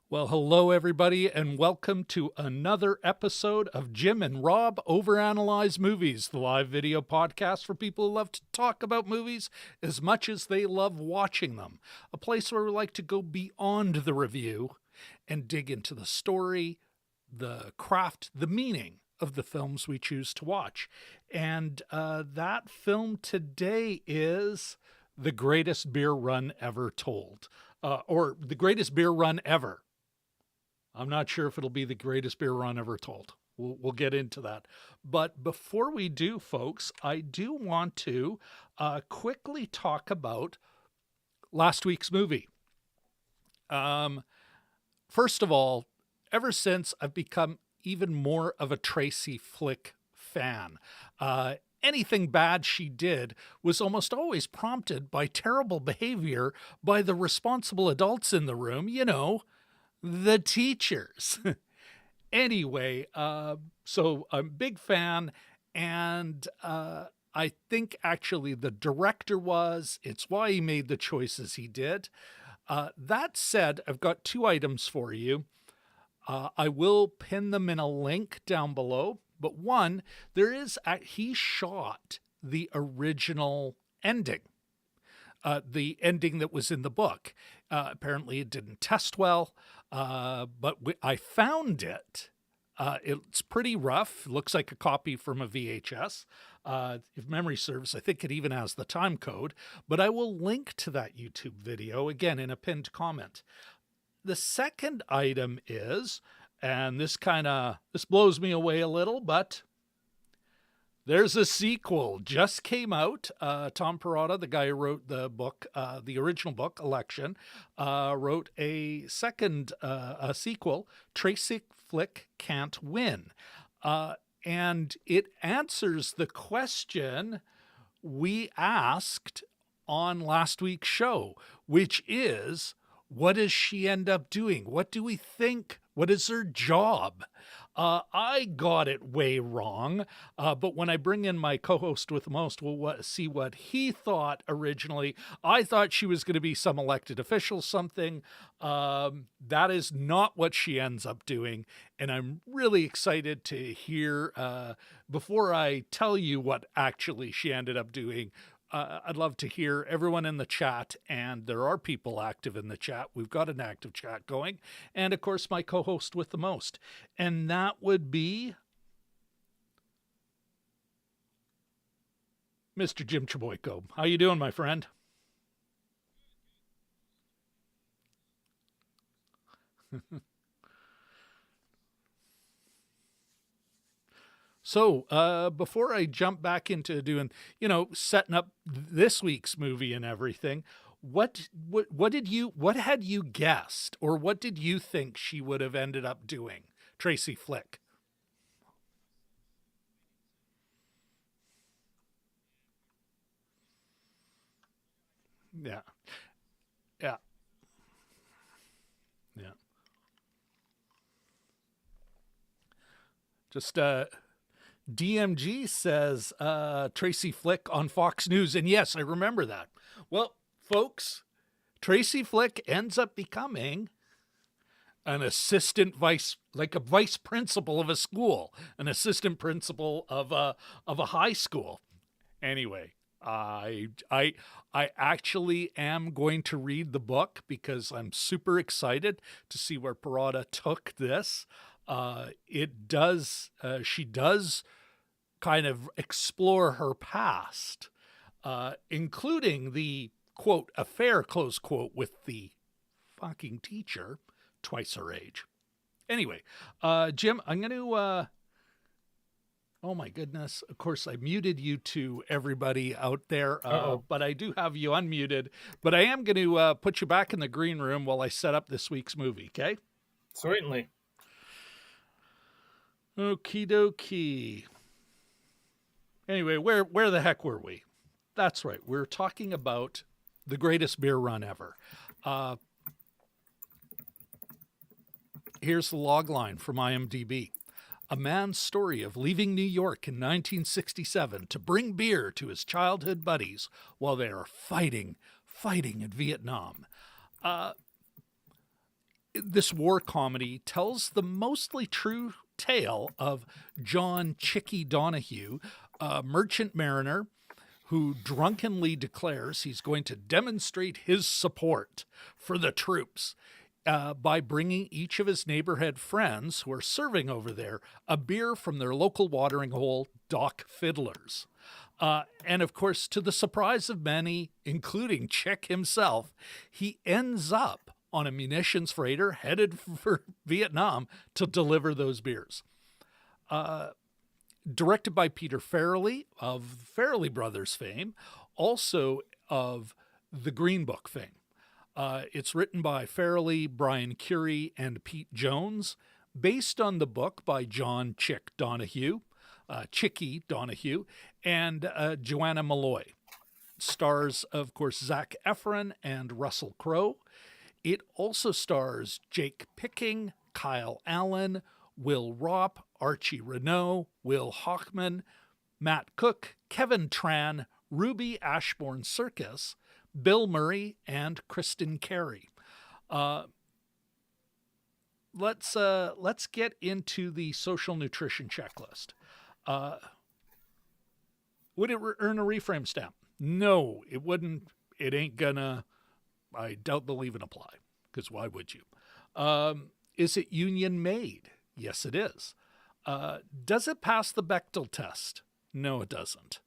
Well, hello, everybody, and welcome to another episode of Jim and Rob Overanalyze Movies, the live video podcast for people who love to talk about movies as much as they love watching them. A place where we like to go beyond the review and dig into the story, the craft, the meaning of the films we choose to watch. And that film today is The Greatest Beer Run Ever Told, or The Greatest Beer Run Ever. I'm not sure if it'll be the greatest beer run ever told. We'll get into that. But before we do, folks, I do want to quickly talk about last week's movie. First of all, ever since I've become even more of a Tracy Flick fan, anything bad she did was almost always prompted by terrible behavior by the responsible adults in the room, the teachers. Anyway, so I'm a big fan, and I think actually the director it's why he made the choices he did. That said, I've got two items for you. I will pin them in a link down below, but one, he shot the original ending. The ending that was in the book. Apparently it didn't test well, but I found it. It's pretty rough. It looks like a copy from a VHS. If memory serves, I think it even has the time code, but I will link to that YouTube video, again, in a pinned comment. The second item is, and this blows me away a little, but there's a sequel, just came out. Tom Perrotta, the guy who wrote the book, the original book, Election, wrote a second sequel, Tracy Flick Can't Win. And it answers the question we asked on last week's show, which is, what does she end up doing? What do we think? What is her job? I got it way wrong, but when I bring in my co-host with the most, we'll see what he thought originally. I thought she was going to be some elected official, something. That is not what she ends up doing, and I'm really excited to hear, before I tell you what actually she ended up doing, I'd love to hear everyone in the chat, and there are people active in the chat. We've got an active chat going, and of course my co-host with the most, and that would be Mr. Jim Chaboyko. How you doing, my friend? So, before I jump back into doing, setting up this week's movie and everything, what had you guessed, or what did you think she would have ended up doing, Tracy Flick? Yeah. Yeah. Yeah. Just, DMG says Tracy Flick on Fox News. And yes, I remember that. Well, folks, Tracy Flick ends up becoming an assistant vice principal of a school, an assistant principal of a high school. Anyway, I actually am going to read the book because I'm super excited to see where Perrotta took this. She does kind of explore her past, including the quote affair, close quote, with the fucking teacher, twice her age. Anyway, Jim, I'm going to, oh my goodness. Of course, I muted you to everybody out there, but I do have you unmuted, but I am going to put you back in the green room while I set up this week's movie. Okay. Certainly. Okie dokie. Anyway, where the heck were we? That's right. We're talking about The Greatest Beer Run Ever. Here's the log line from IMDb. A man's story of leaving New York in 1967 to bring beer to his childhood buddies while they are fighting in Vietnam. this war comedy tells the mostly true tale of John Chicky Donohue, a merchant mariner who drunkenly declares he's going to demonstrate his support for the troops by bringing each of his neighborhood friends who are serving over there a beer from their local watering hole, Doc Fiddler's. And of course, to the surprise of many, including Chick himself, he ends up on a munitions freighter headed for Vietnam to deliver those beers. Directed by Peter Farrelly of Farrelly Brothers fame, also of the Green Book fame. It's written by Farrelly, Brian Currie, and Pete Jones, based on the book by John Chicky Donohue, and Joanna Molloy. Stars, of course, Zac Efron and Russell Crowe. It also stars Jake Picking, Kyle Allen, Will Ropp, Archie Renaux, Will Hochman, Matt Cook, Kevin Tran, Ruby Ashbourne Serkis, Bill Murray, and Kristin Carey. Let's get into the social nutrition checklist. Would it earn a reframe stamp? No, it wouldn't. It ain't gonna. I doubt they'll even apply, because why would you? Is it union made? Yes, it is. Does it pass the Bechdel test? No, it doesn't.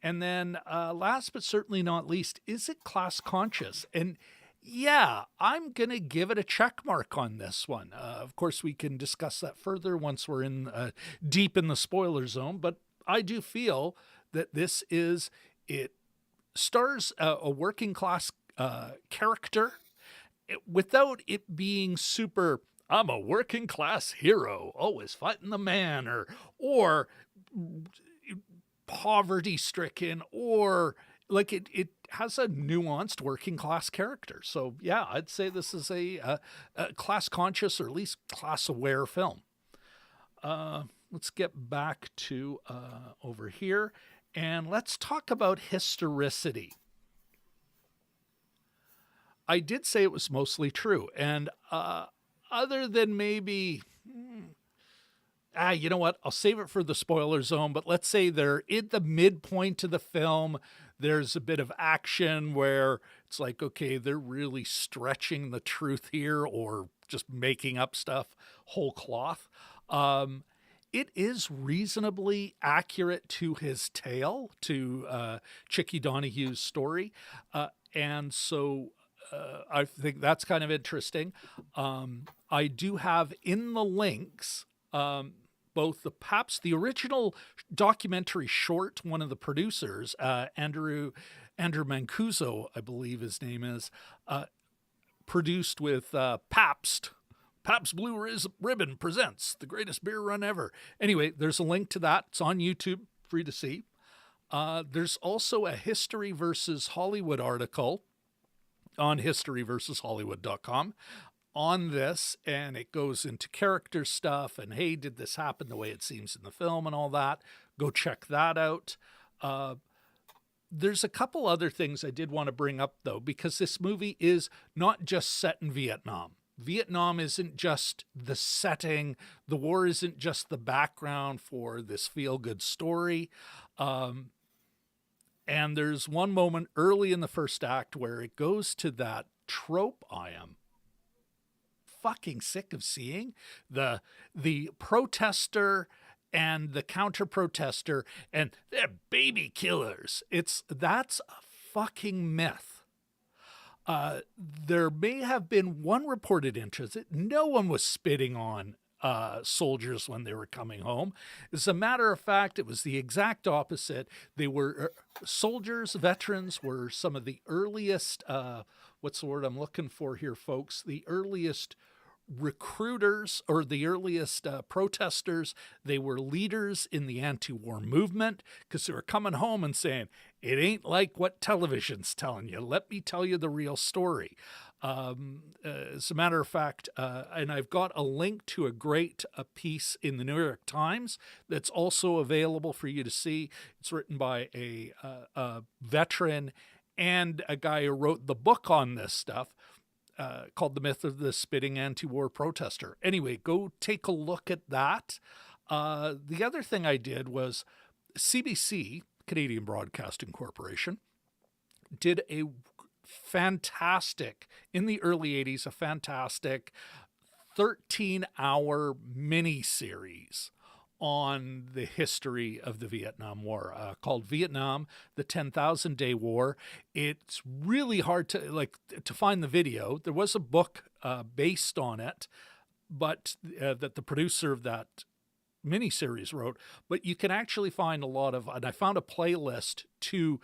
And then last but certainly not least, is it class conscious? And yeah, I'm going to give it a check mark on this one. Of course, we can discuss that further once we're in deep in the spoiler zone, but I do feel that it stars a working class character without it being super, I'm a working class hero, always fighting the man, or poverty stricken, or like it has a nuanced working class character. So yeah, I'd say this is a class conscious, or at least class aware film. Let's get back to over here, and let's talk about historicity. I did say it was mostly true, and other than maybe, you know what? I'll save it for the spoiler zone, but let's say they're in the midpoint of the film. There's a bit of action where it's like, okay, they're really stretching the truth here, or just making up stuff whole cloth. It is reasonably accurate to his tale, to Chicky Donohue's story. And so I think that's kind of interesting. I do have in the links both the original documentary short, one of the producers, Andrew Mancuso, I believe his name is, produced with Pabst Blue Ribbon presents the greatest beer run ever. Anyway, there's a link to that. It's on YouTube, free to see. There's also a History versus Hollywood article on historyversushollywood.com on this, and it goes into character stuff and, hey, did this happen the way it seems in the film and all that? Go check that out. There's a couple other things I did want to bring up, though, because this movie is not just set in Vietnam. Vietnam isn't just the setting. The war isn't just the background for this feel-good story. And there's one moment early in the first act where it goes to that trope I am fucking sick of seeing. The protester and the counter-protester, and they're baby killers. That's a fucking myth. There may have been one reported incident. No one was spitting on soldiers when they were coming home. As a matter of fact, it was the exact opposite. They were soldiers, veterans were some of the earliest, what's the word I'm looking for here, folks? The earliest recruiters, or the earliest protesters. They were leaders in the anti-war movement, because they were coming home and saying, it ain't like what television's telling you. Let me tell you the real story. As a matter of fact, and I've got a link to a great piece in the New York Times that's also available for you to see. It's written by a veteran and a guy who wrote the book on this stuff. called The Myth of the Spitting Anti-War Protester. Anyway, go take a look at that. The other thing I did was CBC, Canadian Broadcasting Corporation, did a fantastic, in the early 80s, a fantastic 13-hour mini-series on the history of the Vietnam War, called Vietnam, the 10,000 Day War. It's really hard to find the video. There was a book based on it, but that the producer of that miniseries wrote, but you can actually find a lot of, and I found a playlist to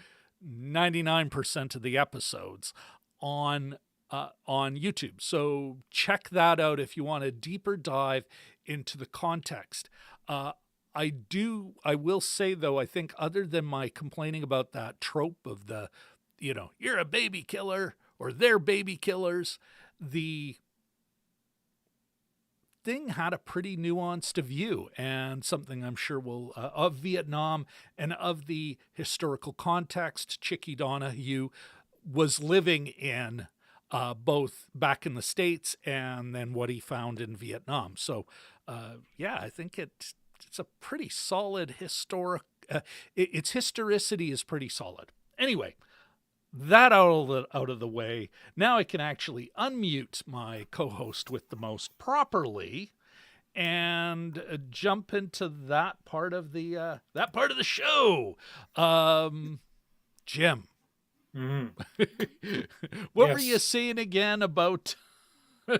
99% of the episodes on YouTube. So check that out if you want a deeper dive into the context. I will say though, I think other than my complaining about that trope of the, you're a baby killer or they're baby killers, the thing had a pretty nuanced view, and something I'm sure will, of Vietnam and of the historical context Chickie Donohue was living in, both back in the States and then what he found in Vietnam. So, I think it's a pretty solid its historicity is pretty solid. Anyway, that out of the way, now I can actually unmute my co-host with the most properly and jump into that part of the show. Jim, what were you saying again about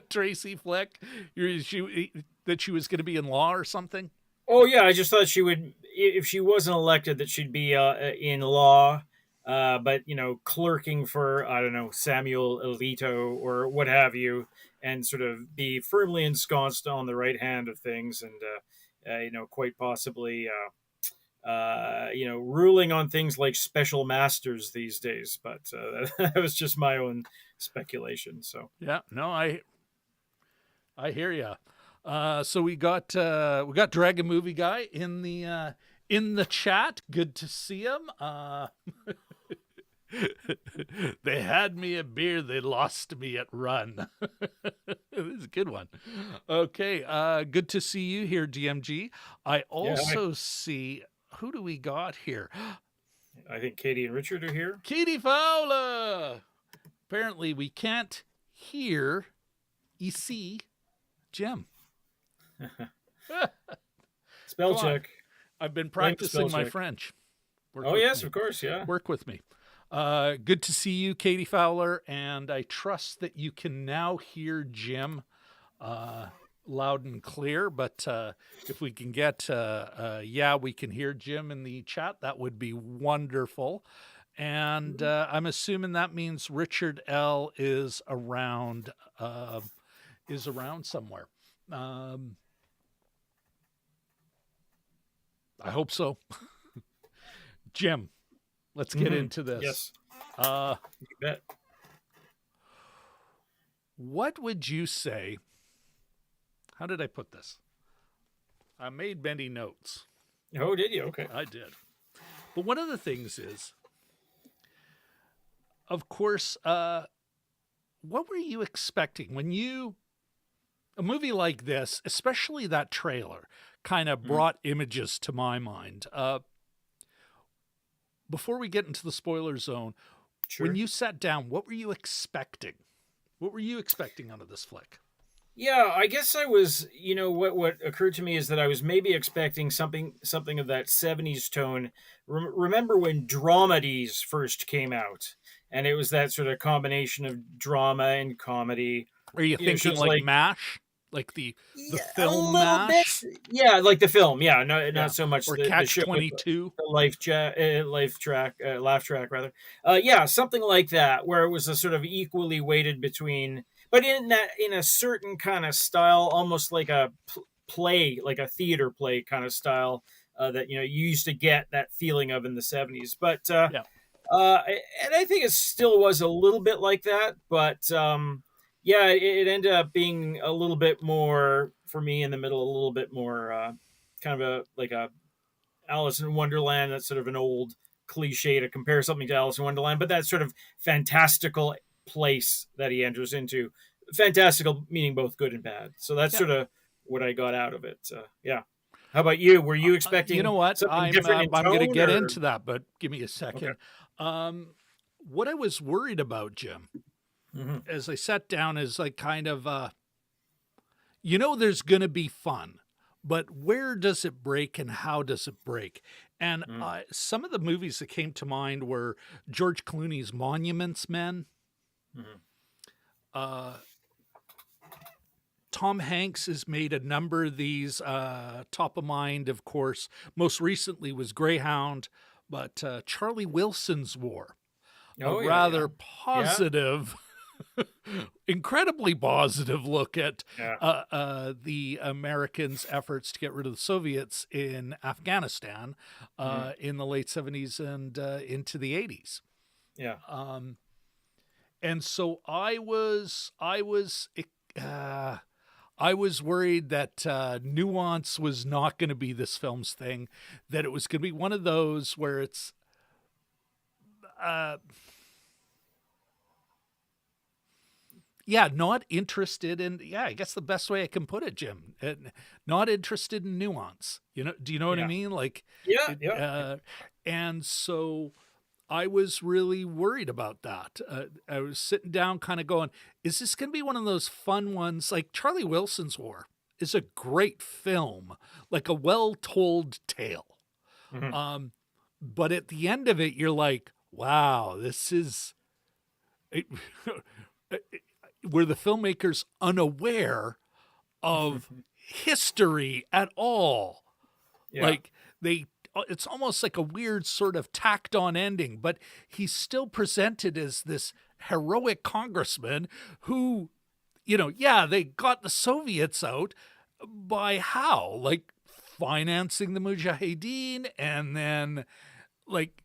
Tracy Flick? That she was going to be in law or something? Oh yeah, I just thought she would, if she wasn't elected, that she'd be in law. But clerking for, I don't know, Samuel Alito or what have you, and sort of be firmly ensconced on the right hand of things, and quite possibly ruling on things like special masters these days. But that was just my own speculation. So yeah, no, I hear you. So we got Dragon Movie Guy in the chat. Good to see him. They had me a beer, they lost me at run. This is a good one. Okay, good to see you here, DMG. I also see, who do we got here? I think Katie and Richard are here. Katie Fowler! Apparently we can't hear see Jim. Spell check. I've been practicing my French. Of course, yeah. Work with me. Good to see you, Katie Fowler, and I trust that you can now hear Jim loud and clear. But if we can get, we can hear Jim in the chat, that would be wonderful. And I'm assuming that means Richard L. is around somewhere. I hope so. Jim, let's get into this. Yes. You bet. What would you say? How did I put this? I made many notes. Oh, did you? Okay. I did. But one of the things is, of course, what were you expecting when a movie like this, especially that trailer, kind of brought images to my mind. Before we get into the spoiler zone, when you sat down, what were you expecting? What were you expecting out of this flick? Yeah, I guess I was, what occurred to me is that I was maybe expecting something of that 70s tone. Remember when dramedies first came out? And it was that sort of combination of drama and comedy. Are you thinking like MASH? Like the film MASH? Bit. Yeah, like the film. Yeah, not so much or Catch-22. The laugh track rather. Something like that, where it was a sort of equally weighted between, but in a certain kind of style, almost like a play, like a theater play kind of style that you used to get that feeling of in the 70s. But and I think it still was a little bit like that, but. It ended up being a little bit more, for me in the middle, a little bit more kind of a Alice in Wonderland. That's sort of an old cliche to compare something to Alice in Wonderland, but that sort of fantastical place that he enters into. Fantastical, meaning both good and bad. So that's sort of what I got out of it. Yeah. How about you? Were you expecting you know what? something different in I'm going to tone, get or? into that, but give me a second. Okay. What I was worried about, Jim, as I sat down, is like kind of, there's going to be fun, but where does it break and how does it break? And some of the movies that came to mind were George Clooney's Monuments Men. Tom Hanks has made a number of these. Top of mind, of course, most recently was Greyhound, but Charlie Wilson's War, a rather positive, incredibly positive look at the Americans' efforts to get rid of the Soviets in Afghanistan in the late 70s and into the 80s. Yeah. And so I was worried that nuance was not going to be this film's thing, that it was going to be one of those where it's not interested in, I guess the best way I can put it, Jim, not interested in nuance. Do you know what I mean? Like, and so I was really worried about that. I was sitting down kind of going, is this going to be one of those fun ones? Like Charlie Wilson's War is a great film, like a well-told tale. But at the end of it, you're like, wow, this is... were the filmmakers unaware of history at all? Like it's almost like a weird sort of tacked on ending, but he's still presented as this heroic congressman who, they got the Soviets out by how? Like financing the Mujahideen, and then like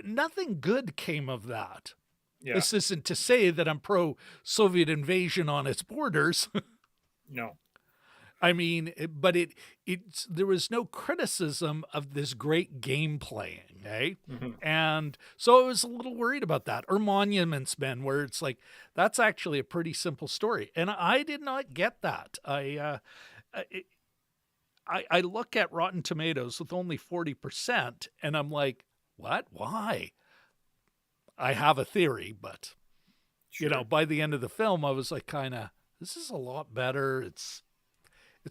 nothing good came of that. Yeah. This isn't to say that I'm pro-Soviet invasion on its borders. No. I mean, but there was no criticism of this great game playing, eh? And so I was a little worried about that. Or Monuments Men, where it's like, that's actually a pretty simple story. And I did not get that. I look at Rotten Tomatoes with only 40%, and I'm like, what? Why? I have a theory, but, by the end of the film, I was like, this is a lot better. It's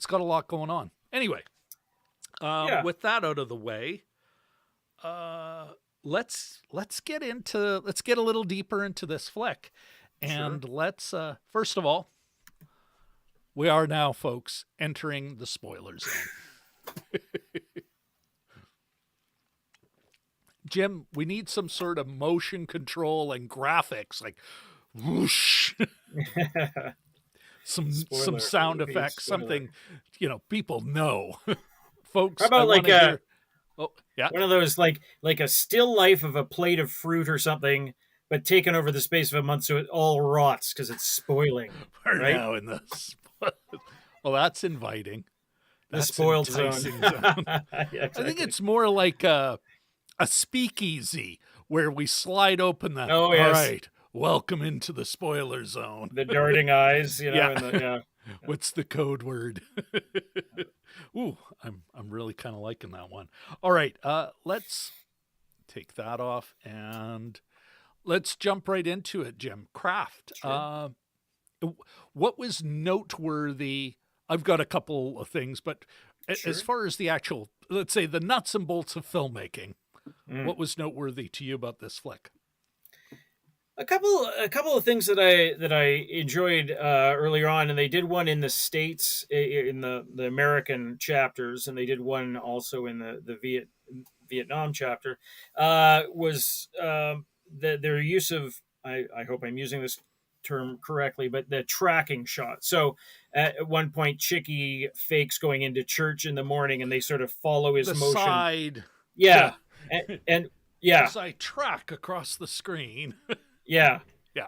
got a lot going on. Anyway, with that out of the way, let's get a little deeper into this flick, and let's first of all, we are now, folks, entering the spoiler zone. Jim, we need some sort of motion control and graphics, like whoosh. Some sound effects, something, people know. Folks, how about one of those like a still life of a plate of fruit or something, but taken over the space of a month, so it all rots because it's spoiling. We're now in the well, that's inviting. That's the spoiled zone. Exactly. I think it's more like a speakeasy where we slide open the. Oh, yes. All right. Welcome into the spoiler zone. The darting eyes, What's the code word? Ooh, I'm really kind of liking that one. All right, let's take that off and let's jump right into it, Jim. Craft. Sure. What was noteworthy? I've got a couple of things, but as far as the actual, let's say, the nuts and bolts of filmmaking, what was noteworthy to you about this flick? A couple of things that I enjoyed earlier on, and they did one in the States in the American chapters, and they did one also in the Vietnam chapter. Was their use of, I hope I'm using this term correctly, but the tracking shot. So at one point, Chicky fakes going into church in the morning, and they sort of follow his motion. Side. Yeah. And as I track across the screen. Yeah.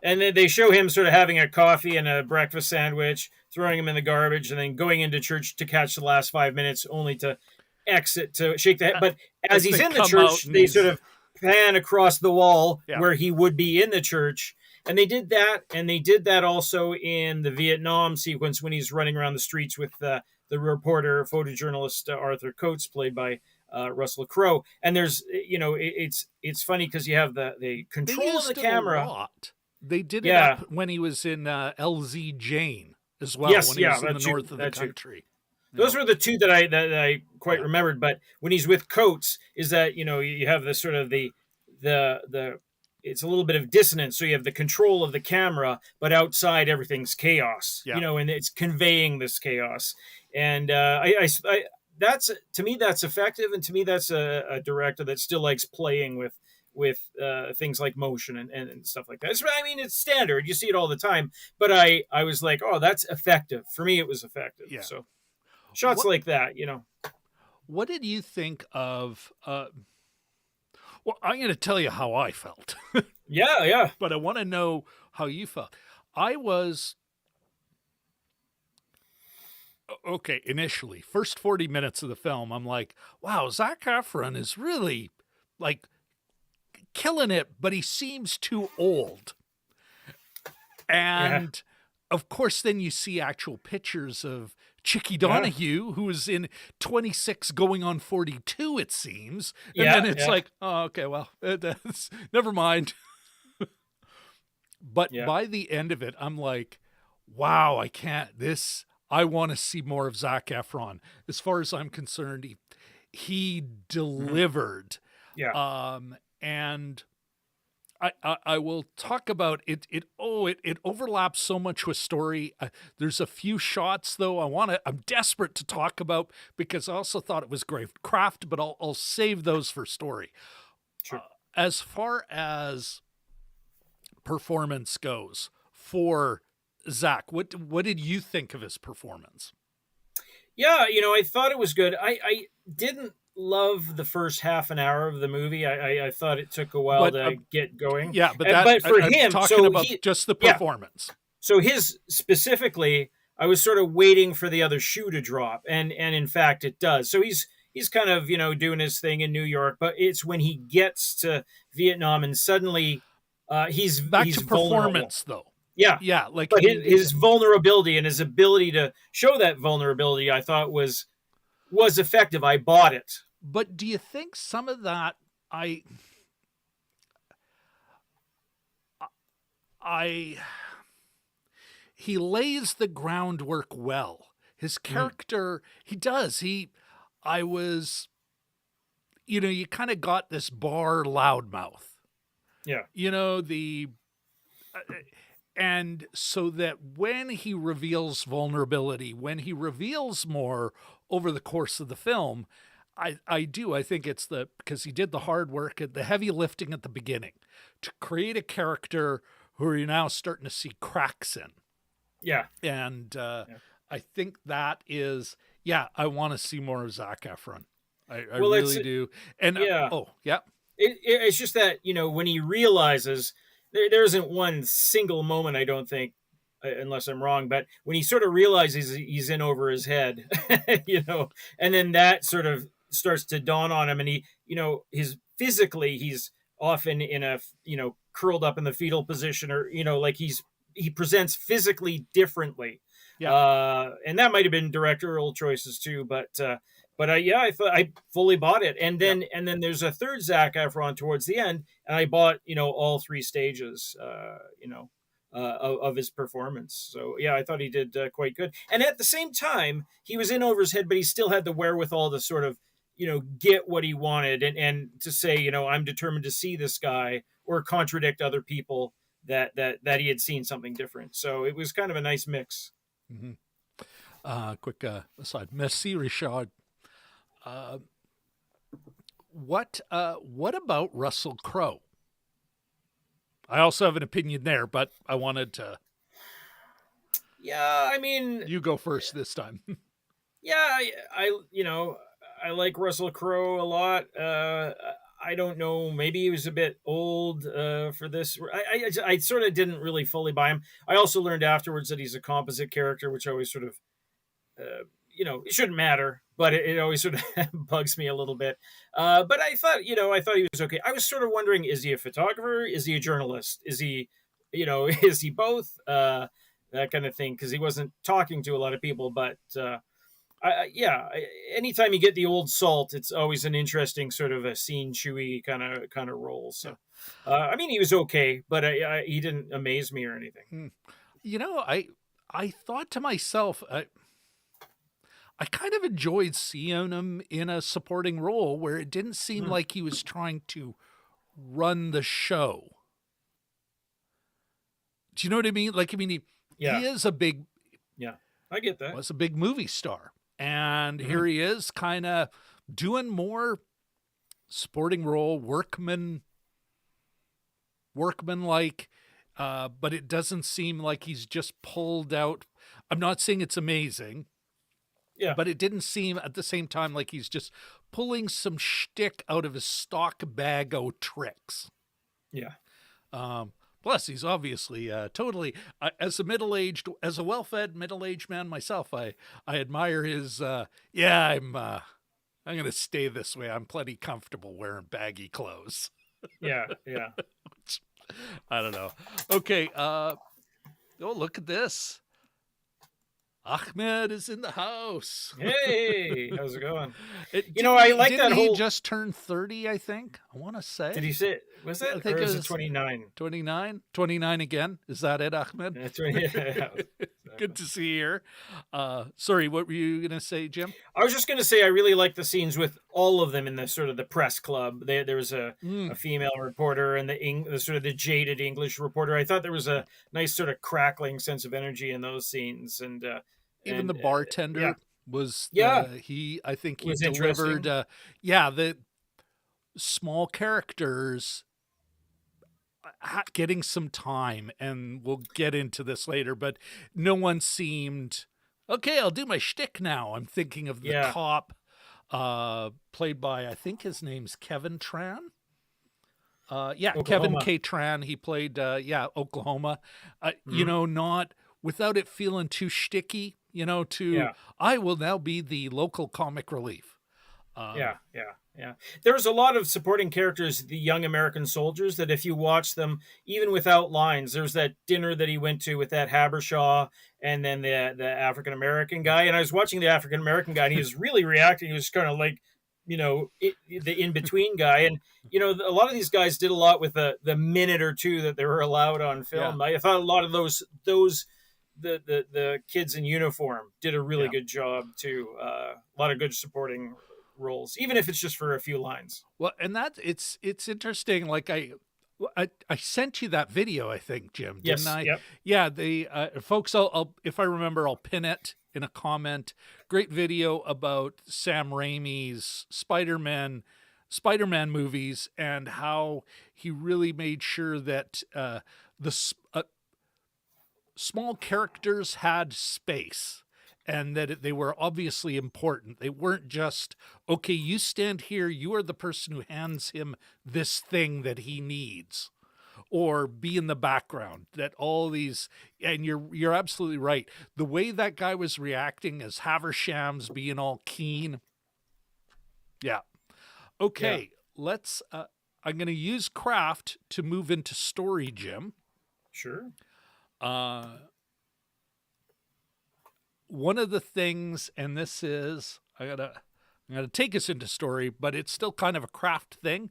And then they show him sort of having a coffee and a breakfast sandwich, throwing him in the garbage, and then going into church to catch the last 5 minutes, only to exit to shake the head. But as he's in the church, they sort of pan across the wall where he would be in the church, And they did that, and they did that also in the Vietnam sequence when he's running around the streets with the reporter, photojournalist Arthur Coates, played by Russell Crowe. And there's, it's funny because you have the control of the camera. A lot. They did it Yeah. up when he was in LZ Jane as well. Yes, when he was in the that's north of the that's country. Those were the two that I quite remembered. But when he's with Coates, is that you have the sort of the it's a little bit of dissonance. So you have the control of the camera, but outside everything's chaos. Yeah. And it's conveying this chaos. And I that's, to me, that's effective, and to me that's a director that still likes playing with things like motion and stuff like that. It's standard. You see it all the time. But I was like, oh, that's effective. For me, it was effective. Yeah. So shots like that, What did you think of... well, I'm going to tell you how I felt. Yeah. But I want to know how you felt. I was... Okay, initially, first 40 minutes of the film, I'm like, wow, Zac Efron is really, like, killing it, but he seems too old. And, of course, then you see actual pictures of Chickie Donohue, who is in 26 going on 42, it seems. And then it's like, oh, okay, well, that's, never mind. But by the end of it, I'm like, wow, I want to see more of Zac Efron. As far as I'm concerned, he delivered. Yeah. And I will talk about it. It overlaps so much with story. There's a few shots though I'm desperate to talk about because I also thought it was great craft, but I'll save those for story. Sure. As far as performance goes for Zac, what did you think of his performance? Yeah, I thought it was good. I didn't love the first half an hour of the movie. I thought it took a while to get going. Yeah, but for him, talking about just the performance. So his specifically, I was sort of waiting for the other shoe to drop, and in fact it does. So he's kind of doing his thing in New York, but it's when he gets to Vietnam and suddenly he's back he's to performance vulnerable. though. Yeah, like but his vulnerability and his ability to show that vulnerability, I thought was effective. I bought it. But do you think some of that he lays the groundwork well. His character, he does. I was, you kind of got this bar loudmouth. Yeah. And so that when he reveals vulnerability, when he reveals more over the course of the film, I think it's because he did the hard work and the heavy lifting at the beginning to create a character who you're now starting to see cracks in. Yeah. And I think that is, I want to see more of Zac Efron. I really do. And it's just that, when he realizes there isn't one single moment, I don't think, unless I'm wrong, but when he sort of realizes he's in over his head, and then that sort of starts to dawn on him, and he, he's often in a, curled up in the fetal position, or, like he presents physically differently. Yeah. And that might've been directorial choices too, but I thought I fully bought it. And then there's a third Zac Efron towards the end, and I bought, all three stages, of his performance. So I thought he did quite good. And at the same time, he was in over his head, but he still had the wherewithal to sort of, get what he wanted and to say, I'm determined to see this guy, or contradict other people that he had seen something different. So it was kind of a nice mix. Mm-hmm. Quick aside. Merci, Richard. What about Russell Crowe? I also have an opinion there, but I wanted to. Yeah, I mean, you go first this time. Yeah, I like Russell Crowe a lot. I don't know, maybe he was a bit old for this. I sort of didn't really fully buy him. I also learned afterwards that he's a composite character, which always sort of, it shouldn't matter, but it always sort of bugs me a little bit. But I thought he was okay. I was sort of wondering, is he a photographer? Is he a journalist? Is he is he both? That kind of thing, because he wasn't talking to a lot of people. But anytime you get the old salt, it's always an interesting sort of a scene chewy kind of role. So, I mean, he was okay, but he didn't amaze me or anything. I thought to myself, I kind of enjoyed seeing him in a supporting role where it didn't seem like he was trying to run the show. Do you know what I mean? Like, I mean, he is a big, I get that. Was a big movie star. And here he is kind of doing more supporting role, workman-like, but it doesn't seem like he's just pulled out. I'm not saying it's amazing. Yeah. But it didn't seem at the same time like he's just pulling some shtick out of his stock bag of tricks. Yeah. Plus, he's obviously totally, as a well-fed middle-aged man myself, I admire his, I'm going to stay this way. I'm plenty comfortable wearing baggy clothes. Yeah. I don't know. Okay. Look at this. Ahmed is in the house. Hey, how's it going? I like that whole. He just turned 30, I think. I want to say. Did he say? Was it? I think or it is was it 29? 29? 29 again? Is that it, Ahmed? That's right. Yeah. Good to see you here. Sorry, what were you going to say, Jim? I was just going to say I really like the scenes with all of them in the sort of the press club. There was a female reporter and the sort of the jaded English reporter. I thought there was a nice sort of crackling sense of energy in those scenes, and even the bartender was. I think he was delivered. The small characters getting some time, and we'll get into this later, but no one seemed okay. I'll do my shtick now. I'm thinking of the cop, played by, I think his name's Kevin Tran. Kevin K. Tran. He played Oklahoma. Not without it feeling too shticky. I will now be the local comic relief. There's a lot of supporting characters, the young American soldiers, that if you watch them, even without lines, there's that dinner that he went to with that Habershaw and then the African American guy. And I was watching the African American guy, and he was really reacting. He was kind of like, the in between guy. And a lot of these guys did a lot with the minute or two that they were allowed on film. I thought a lot of those. The kids in uniform did a really good job too. A lot of good supporting roles, even if it's just for a few lines. Well, and that it's interesting. Like I sent you that video, I think, Jim, didn't I? Yep. Yeah. The folks, I'll if I remember, I'll pin it in a comment. Great video about Sam Raimi's Spider-Man movies and how he really made sure that small characters had space and that they were obviously important. They weren't just, okay, you stand here, you are the person who hands him this thing that he needs, or be in the background. That all these, and you're absolutely right. The way that guy was reacting as Havershams being all keen. Yeah. Okay, let's, I'm going to use craft to move into story, Jim. Sure. One of the things, and this is, I'm gonna take us into story, but it's still kind of a craft thing.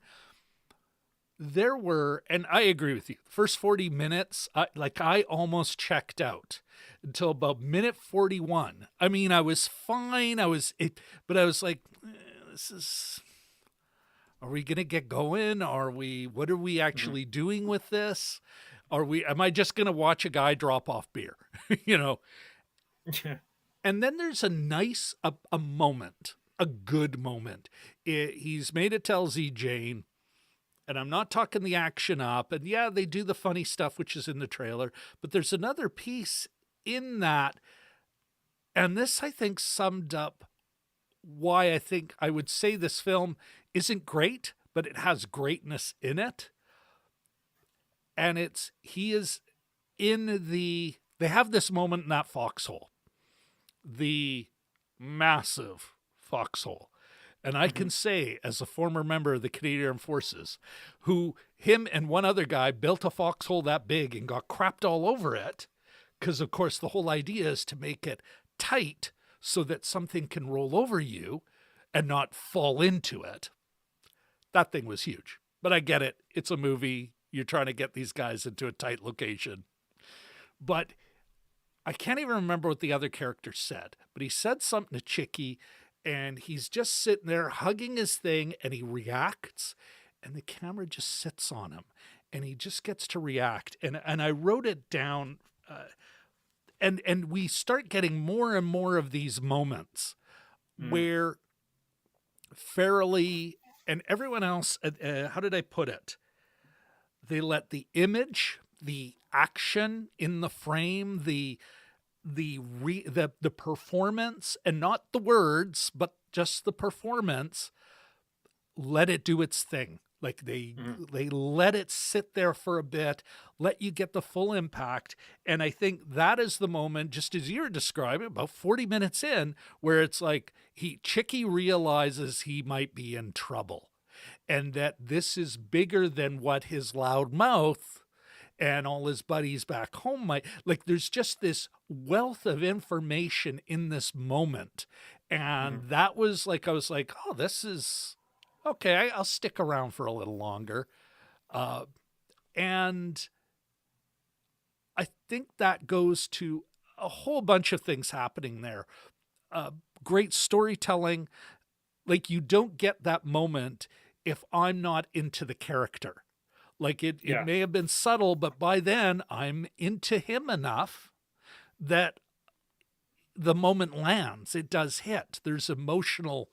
There were, and I agree with you, first 40 minutes, I almost checked out until about minute 41. I mean, I was fine. But I was like, are we going to get going? What are we actually doing with this? Am I just going to watch a guy drop off beer? And then there's a nice, a moment, a good moment. He's made it to LZ Jane, and I'm not talking the action up. And yeah, they do the funny stuff, which is in the trailer, but there's another piece in that. And this, I think, summed up why I think I would say this film isn't great, but it has greatness in it. And they have this moment in that foxhole, the massive foxhole. And I can say, as a former member of the Canadian Armed Forces, who him and one other guy built a foxhole that big and got crapped all over it, because of course the whole idea is to make it tight so that something can roll over you and not fall into it. That thing was huge. But I get it. It's a movie. You're trying to get these guys into a tight location. But I can't even remember what the other character said, but he said something to Chicky, and he's just sitting there hugging his thing, and he reacts, and the camera just sits on him, and he just gets to react. And I wrote it down, and we start getting more and more of these moments where Farrelly and everyone else, how did I put it? They let the image, the action in the frame, the performance, and not the words, but just the performance, let it do its thing. Like they let it sit there for a bit, let you get the full impact. And I think that is the moment, just as you're describing, about 40 minutes in, where it's like Chicky realizes he might be in trouble, and that this is bigger than what his loud mouth and all his buddies back home might. Like, there's just this wealth of information in this moment. And that was like, I was like, oh, this is okay. I'll stick around for a little longer. And I think that goes to a whole bunch of things happening there. Great storytelling. Like, you don't get that moment if I'm not into the character. Like it may have been subtle, but by then I'm into him enough that the moment lands. It does hit. There's an emotional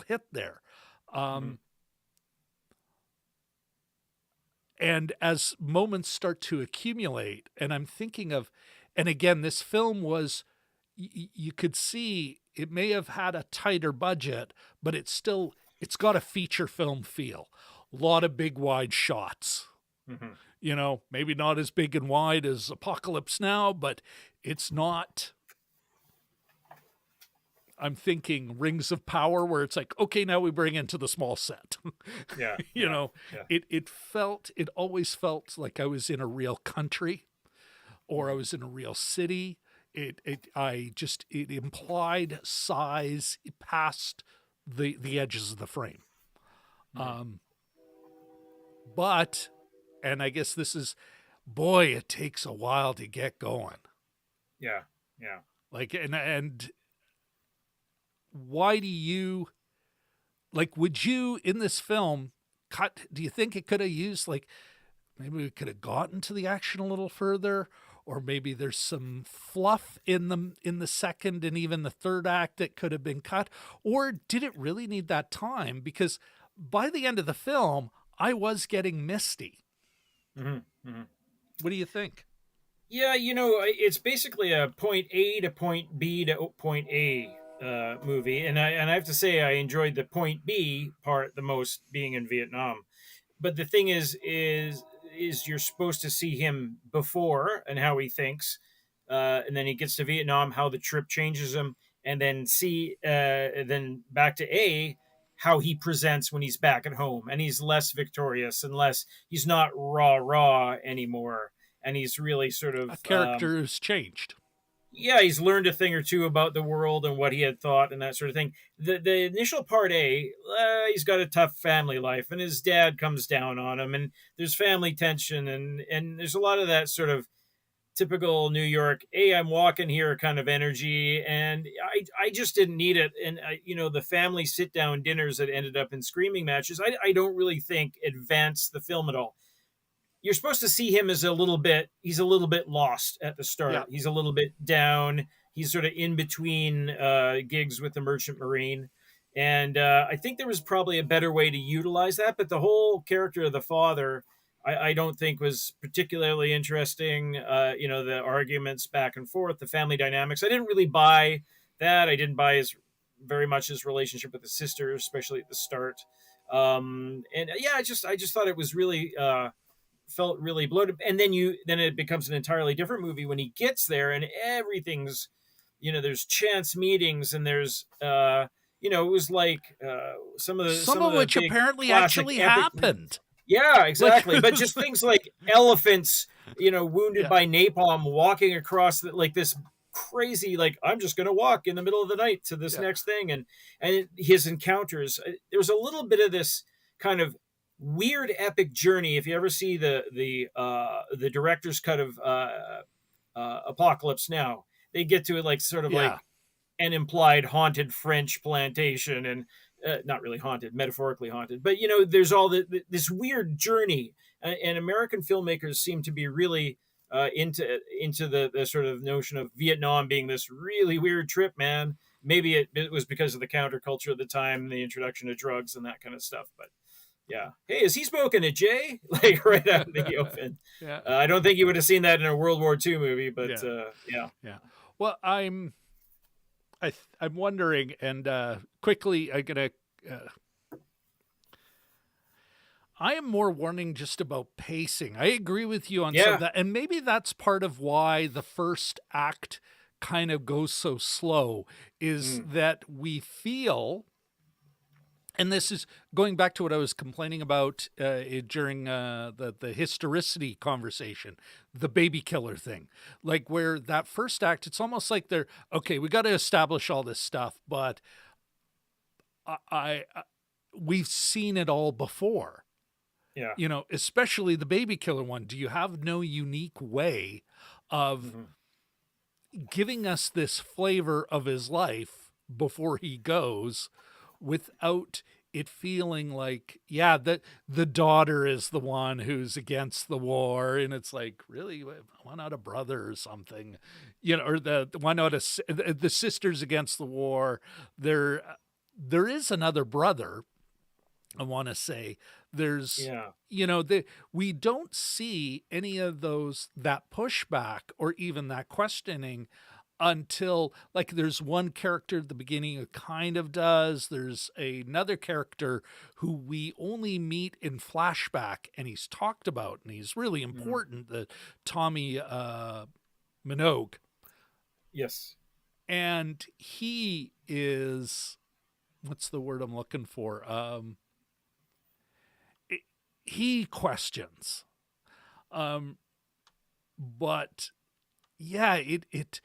hit there. And as moments start to accumulate, and I'm thinking of, and again, this film was, you could see it may have had a tighter budget, but it's got a feature film feel. A lot of big wide shots, you know, maybe not as big and wide as Apocalypse Now, but it's not, I'm thinking Rings of Power, where it's like, okay, now we bring into the small set. You know, it always felt like I was in a real country or I was in a real city. It implied size past the edges of the frame. But, and I guess this is, boy, it takes a while to get going. Yeah. Like, and why do you, like, would you in this film do you think it could have used, like, maybe we could have gotten to the action a little further, or maybe there's some fluff in the second and even the third act that could have been cut, or did it really need that time? Because by the end of the film, I was getting misty. What do you think? Yeah, you know, it's basically a point A to point B to point A movie, and I have to say I enjoyed the point B part the most, being in Vietnam. But the thing is you're supposed to see him before and how he thinks, and then he gets to Vietnam, how the trip changes him, and then then back to A, how he presents when he's back at home, and he's less victorious and he's not raw anymore, and he's really sort of a character has changed. Yeah, he's learned a thing or two about the world and what he had thought and that sort of thing. The initial part A, he's got a tough family life, and his dad comes down on him, and there's family tension, and there's a lot of that sort of typical New York, hey, I'm walking here kind of energy, and I just didn't need it. And the family sit down dinners that ended up in screaming matches, I don't really think advanced the film at all. You're supposed to see him as he's a little bit lost at the start. Yeah. He's a little bit down. He's sort of in between gigs with the Merchant Marine. And I think there was probably a better way to utilize that. But the whole character of the father, I don't think was particularly interesting. The arguments back and forth, the family dynamics. I didn't really buy that. I didn't buy very much his relationship with the sister, especially at the start. I just thought it was really... felt really bloated, and then it becomes an entirely different movie when he gets there, and everything's, there's chance meetings, and there's you know, it was like Some some of of the which big apparently classic actually epic. happened. Yeah, Like, exactly. But just things like elephants, you know, wounded yeah, by napalm, walking across like this crazy, like I'm just going to walk in the middle of the night to this yeah, next thing, and his encounters. There was a little bit of this kind of weird epic journey. If you ever see the director's cut of Apocalypse Now, they get to it like sort of yeah, like an implied haunted French plantation, and not really haunted, metaphorically haunted, but you know, there's all this weird journey, and American filmmakers seem to be really into the sort of notion of Vietnam being this really weird trip, man. Maybe it was because of the counterculture of the time, the introduction of drugs and that kind of stuff, but yeah. Hey, is he smoking a J? Like right out in the open. yeah, I don't think you would have seen that in a World War II movie, but yeah, yeah. yeah. Well, I'm wondering, and quickly, I am more warning just about pacing. I agree with you on some of Yeah. that, and maybe that's part of why the first act kind of goes so slow. Is Mm. that we feel. And this is going back to what I was complaining about during the historicity conversation, the baby killer thing. Like where that first act, it's almost like they're, okay, we got to establish all this stuff, but we've seen it all before. Yeah. You know, especially the baby killer one. Do you have no unique way of giving us this flavor of his life before he goes without it feeling like, yeah, that the daughter is the one who's against the war, and it's like, really, why not a brother or something, you know, or why not the sisters against the war? There is another brother. I want to say there's, Yeah. you know, we don't see any of that pushback or even that questioning until, like, there's one character at the beginning who kind of does. There's another character who we only meet in flashback, and he's talked about, and he's really important, the Tommy Minogue. Yes. And he is, what's the word I'm looking for? He questions. But yeah, it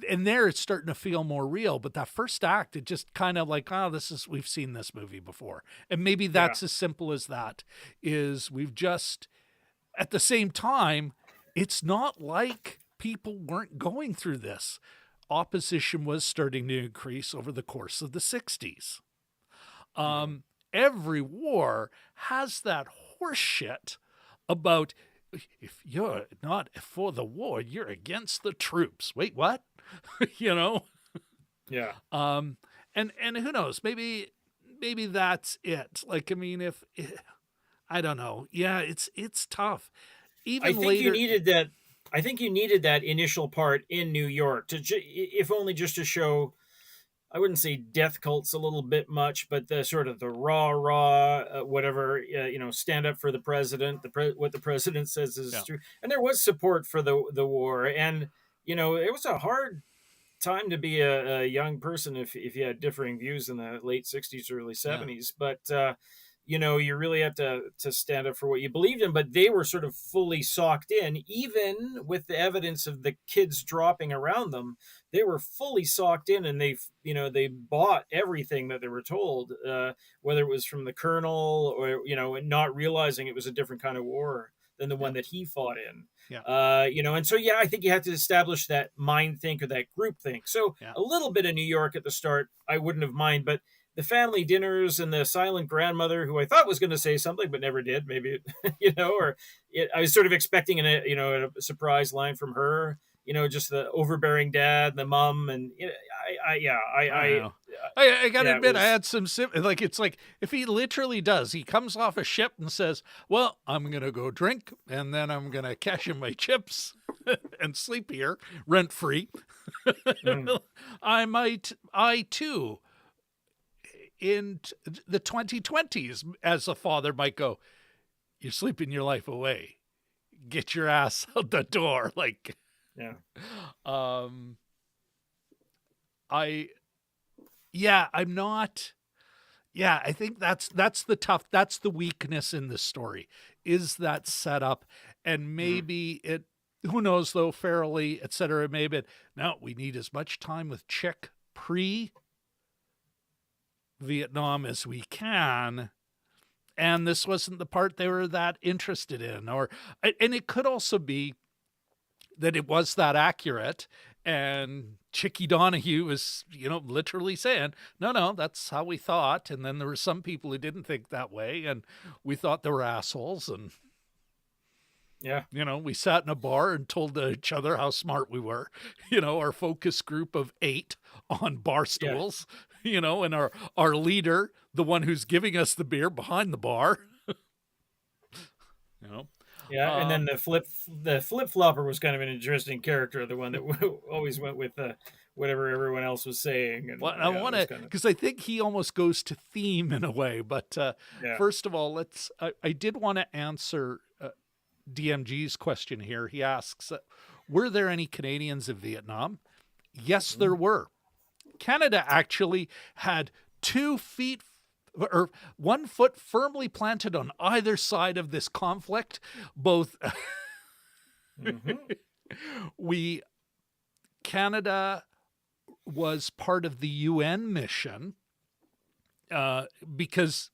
and there it's starting to feel more real. But that first act, it just kind of like, oh, we've seen this movie before. And maybe that's as simple as that. Is we've just, at the same time, it's not like people weren't going through this. Opposition was starting to increase over the course of the 60s. Every war has that horse shit about, if you're not for the war, you're against the troops. Wait, what? You know? Yeah. And who knows? Maybe that's it. Like, I mean, I don't know. Yeah, it's tough. Even I think later, you needed that. I think you needed that initial part in New York if only just to show. I wouldn't say death cults a little bit much, but the sort of the raw, whatever, you know, stand up for the president. What the president says is true, and there was support for the war, and you know, it was a hard time to be a young person if you had differing views in the late 60s, early 70s. But you know, you really have to stand up for what you believed in. But they were sort of fully socked in, even with the evidence of the kids dropping around them. They were fully socked in, and they bought everything that they were told, whether it was from the colonel or, you know, and not realizing it was a different kind of war than the one that he fought in. yeah, You know, and so yeah, I think you have to establish that mind think or that group think. So yeah, a little bit of New York at the start, I wouldn't have mind, but the family dinners and the silent grandmother, who I thought was going to say something but never did, maybe, you know, or I was sort of expecting a surprise line from her. You know, just the overbearing dad, the mom, and you know, I know. I gotta yeah, it admit, I was, had some like, it's like, if he literally does, he comes off a ship and says, "Well, I'm gonna go drink, and then I'm gonna cash in my chips and sleep here rent free." I too, in the 2020s, as a father, might go, "You're sleeping your life away. Get your ass out the door." Like, yeah. I Yeah, I'm not. Yeah, I think that's that's the weakness in this story, is that setup. And Mm. maybe it, who knows though, Farrelly, etc. Maybe no, we need as much time with Chick pre Vietnam as we can. And this wasn't the part they were that interested in. And it could also be that it was that accurate. And Chickie Donohue was, literally saying, no, that's how we thought. And then there were some people who didn't think that way. And we thought they were assholes. And, Yeah. we sat in a bar and told each other how smart we were, our focus group of 8 on bar stools, and our leader, the one who's giving us the beer behind the bar, Yeah, and then the flip flopper was kind of an interesting character, the one that always went with whatever everyone else was saying. And well, I want to, because I think he almost goes to theme in a way. But first of all, I did want to answer DMG's question here. He asks, were there any Canadians in Vietnam? Yes, there were. Canada actually had 2 feet or 1 foot firmly planted on either side of this conflict. Both Canada was part of the UN mission because,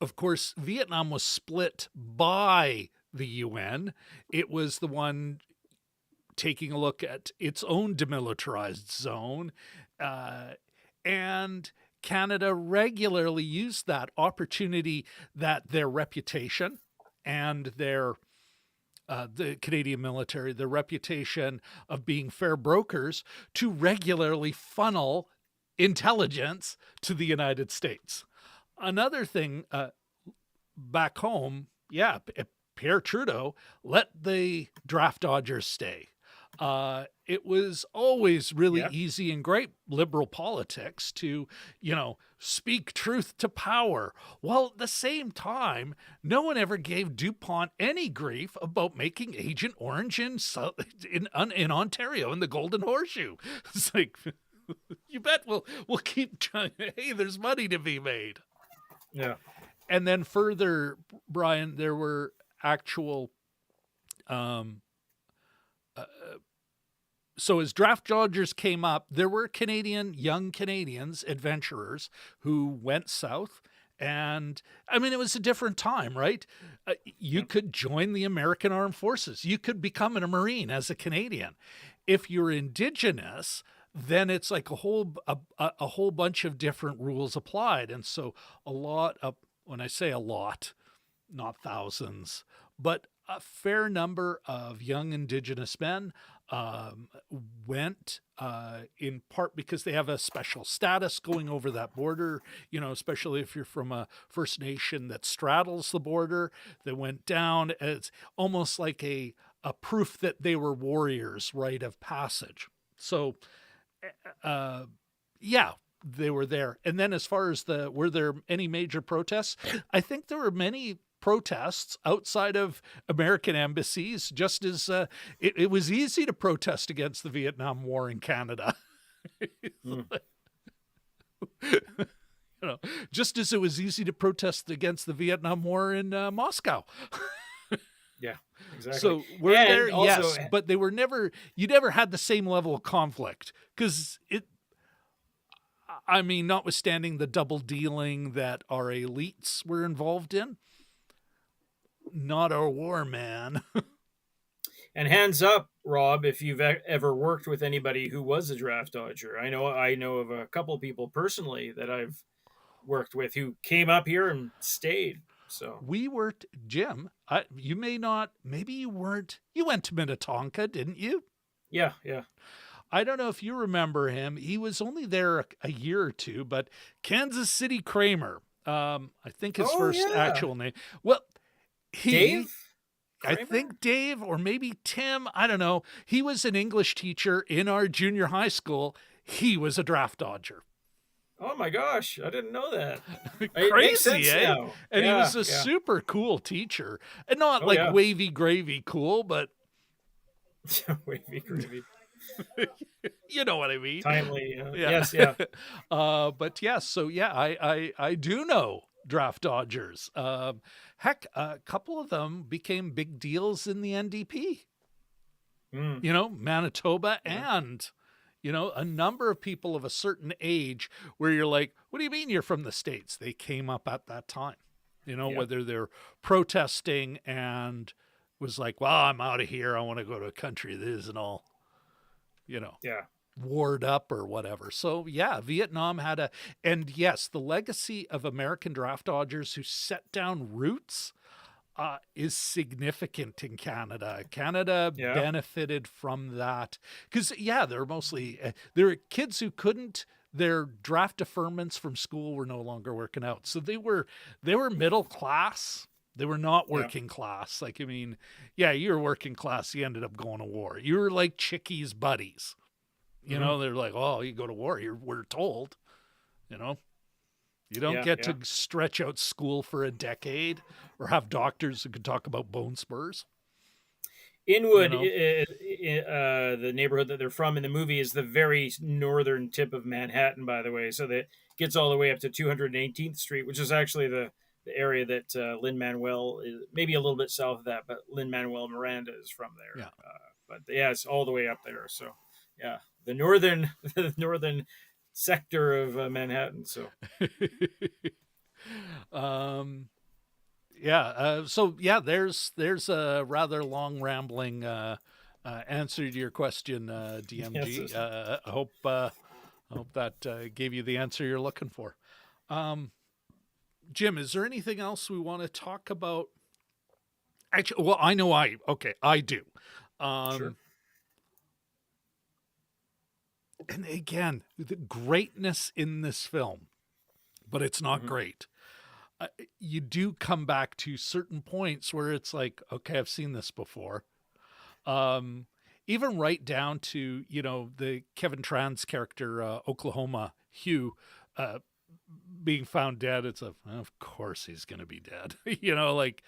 of course, Vietnam was split by the UN. It was the one taking a look at its own demilitarized zone, and Canada regularly used that opportunity, that their reputation and their the Canadian military, their reputation of being fair brokers, to regularly funnel intelligence to the United States. Another thing back home, Pierre Trudeau let the draft dodgers stay. It was always really easy and great liberal politics to, speak truth to power. While at the same time, no one ever gave DuPont any grief about making Agent Orange in Ontario in the Golden Horseshoe. It's like, you bet we'll keep trying. Hey, there's money to be made. Yeah. And then further, Brian, there were actual so as draft dodgers came up, there were young Canadians, adventurers who went south. And I mean, it was a different time, right? You could join the American Armed Forces. You could become a Marine as a Canadian. If you're Indigenous, then it's like a whole bunch of different rules applied. And so when I say a lot, not thousands, but a fair number of young Indigenous men went in part because they have a special status going over that border, especially if you're from a First Nation that straddles the border. They went down as almost like a proof that they were warriors, rite of passage. So, they were there. And then as far as were there any major protests? I think there were many protests outside of American embassies, just as it was easy to protest against the Vietnam War in Canada. Just as it was easy to protest against the Vietnam War in Moscow. Yeah, exactly. So we're there, yes, but you never had the same level of conflict, because notwithstanding the double dealing that our elites were involved in, not our war, man. And hands up, Rob, if you've ever worked with anybody who was a draft dodger. I know of a couple of people personally that I've worked with who came up here and stayed. So we worked, Jim. You may not, maybe you weren't. You went to Minnetonka, didn't you? Yeah. I don't know if you remember him. He was only there a year or two, but Kansas City Kramer, I think his first actual name. Well, Dave? I think Dave, or maybe Tim, I don't know. He was an English teacher in our junior high school. He was a draft dodger. Oh my gosh, I didn't know that. Crazy, eh? Now. And he was a super cool teacher. And not wavy gravy cool, but wavy gravy. You know what I mean? Timely. Yeah. Yes, yeah. But yes, so yeah, I do know draft dodgers. Heck, a couple of them became big deals in the NDP. Mm, You know, Manitoba yeah. and, you know, a number of people of a certain age where you're like, what do you mean you're from the States? They came up at that time, you know, Yeah. whether they're protesting and was like, well, I'm out of here. I want to go to a country that isn't all, you know, Yeah. warred up or whatever. So yeah, Vietnam had and yes, the legacy of American draft dodgers who set down roots is significant in Canada. Canada Yeah. benefited from that because yeah, they're mostly there are kids who couldn't. Their draft deferments from school were no longer working out, so they were middle class. They were not Yeah. working class. Like I mean, yeah, you were working class. You ended up going to war. You were like Chickie's buddies. You know, they're like, oh, you go to war. We're told. You know, you don't Yeah. get Yeah. to stretch out school for a decade or have doctors who can talk about bone spurs. You Inwood, know, the neighborhood that they're from in the movie, is the very northern tip of Manhattan, by the way. So that gets all the way up to 218th Street, which is actually the area that Lin-Manuel is, maybe a little bit south of that, but Lin-Manuel Miranda is from there. yeah. But yeah, it's all the way up there. So yeah, the northern the northern sector of Manhattan. So um, yeah. So yeah, there's a rather long rambling answer to your question, DMG. yes, I hope that gave you the answer you're looking for. Jim, is there anything else we want to talk about? Actually, well, I know I do. sure. And again, the greatness in this film, but it's not Mm-hmm. great. You do come back to certain points where it's like, okay, I've seen this before. Even right down to, you know, the Kevin Tran's character, Oklahoma Hugh, being found dead. It's of course he's going to be dead. You know, like,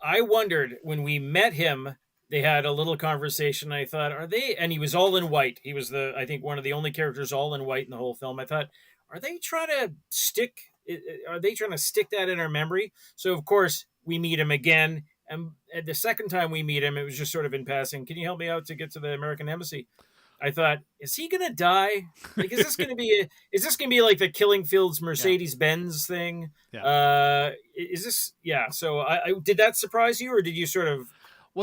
I wondered when we met him. They had a little conversation. I thought, are they? And he was all in white. He was I think one of the only characters all in white in the whole film. I thought, are they trying to stick? Are they trying to stick that in our memory? So of course we meet him again, and the second time we meet him, it was just sort of in passing. Can you help me out to get to the American embassy? I thought, is he gonna die? Like, is this gonna be like the Killing Fields Mercedes Benz thing? yeah. Is this yeah? So I did that surprise you, or did you Well, sort of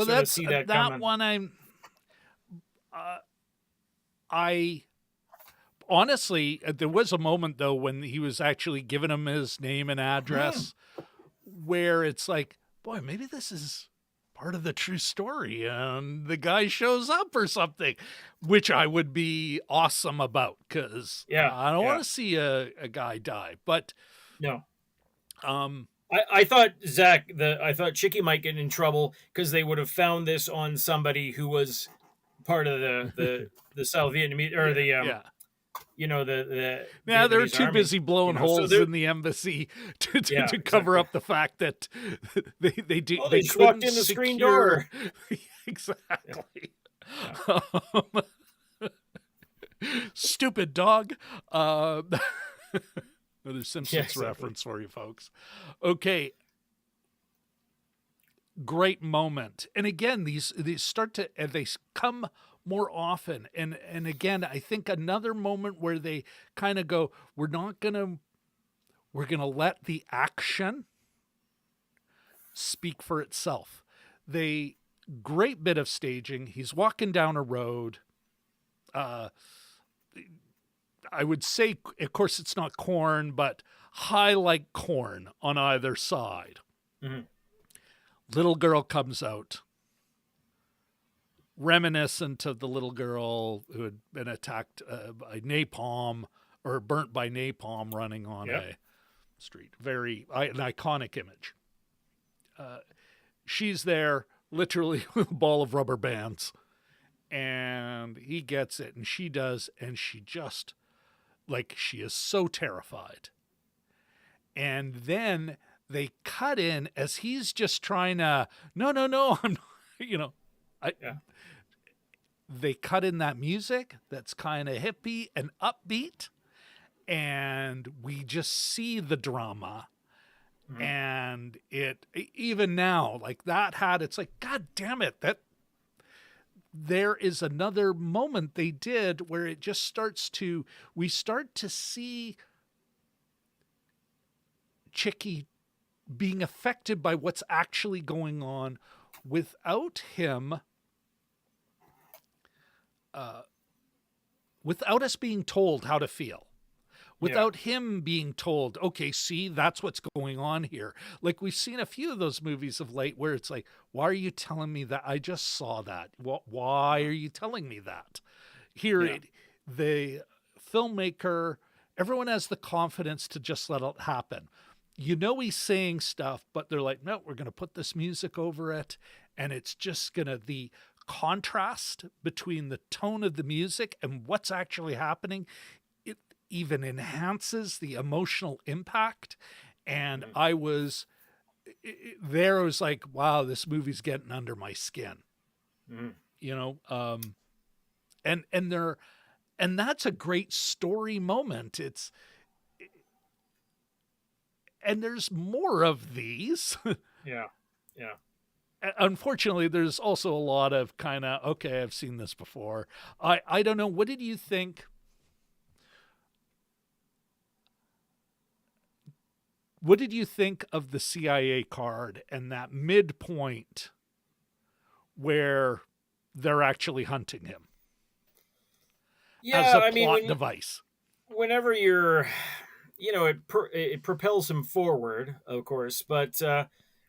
that's see that that coming? one. I honestly, there was a moment though when he was actually giving him his name and address, where it's like, boy, maybe this is part of the true story, and the guy shows up or something, which I would be awesome about because Yeah, I don't yeah. want to see a guy die. But No, um, I thought I thought Chicky might get in trouble because they would have found this on somebody who was part of the South Vietnamese or the yeah. you know the Yeah, they're Vietnamese too army. busy blowing So holes in the embassy to yeah, cover exactly. up the fact that they Oh, they they just walked couldn't in the screen secure. door. Exactly. Yeah. Stupid dog. Another Simpsons exactly. reference for you folks. Okay. Great moment. And again, these start to, and they come more often. And again, I think another moment where they kind of go, we're going to let the action speak for itself. They great bit of staging. He's walking down a road. I would say, of course, it's not corn, but high like corn on either side. Mhm. Little girl comes out, reminiscent of the little girl who had been attacked by napalm or burnt by napalm running on Yep. a street. Very an iconic image. She's there literally with a ball of rubber bands, and he gets it, and she does, and she just, like, she is so terrified. And then they cut in as he's just trying to, no, I'm not, you know, Yeah. they cut in that music that's kind of hippie and upbeat, and we just see the drama. And it, even now, like that it's like, God damn it, that there is another moment they did where it just we start to see Chicky being affected by what's actually going on without him, without us being told how to feel. Without him being told, okay, see, that's what's going on here. Like, we've seen a few of those movies of late where it's like, why are you telling me that? I just saw that. Why are you telling me that? Here, the filmmaker, everyone has the confidence to just let it happen. You know he's saying stuff, but they're like, no, we're going to put this music over it, and it's just going to, the contrast between the tone of the music and what's actually happening, even enhances the emotional impact. And I was like, wow, this movie's getting under my skin. You know, and that's a great story moment. And there's more of these. Yeah. Unfortunately, there's also a lot of kind of, okay, I've seen this before. I don't know. What did you think? What did you think of the CIA card and that midpoint where they're actually hunting him? As a plot device. Whenever you're, it propels him forward, of course, but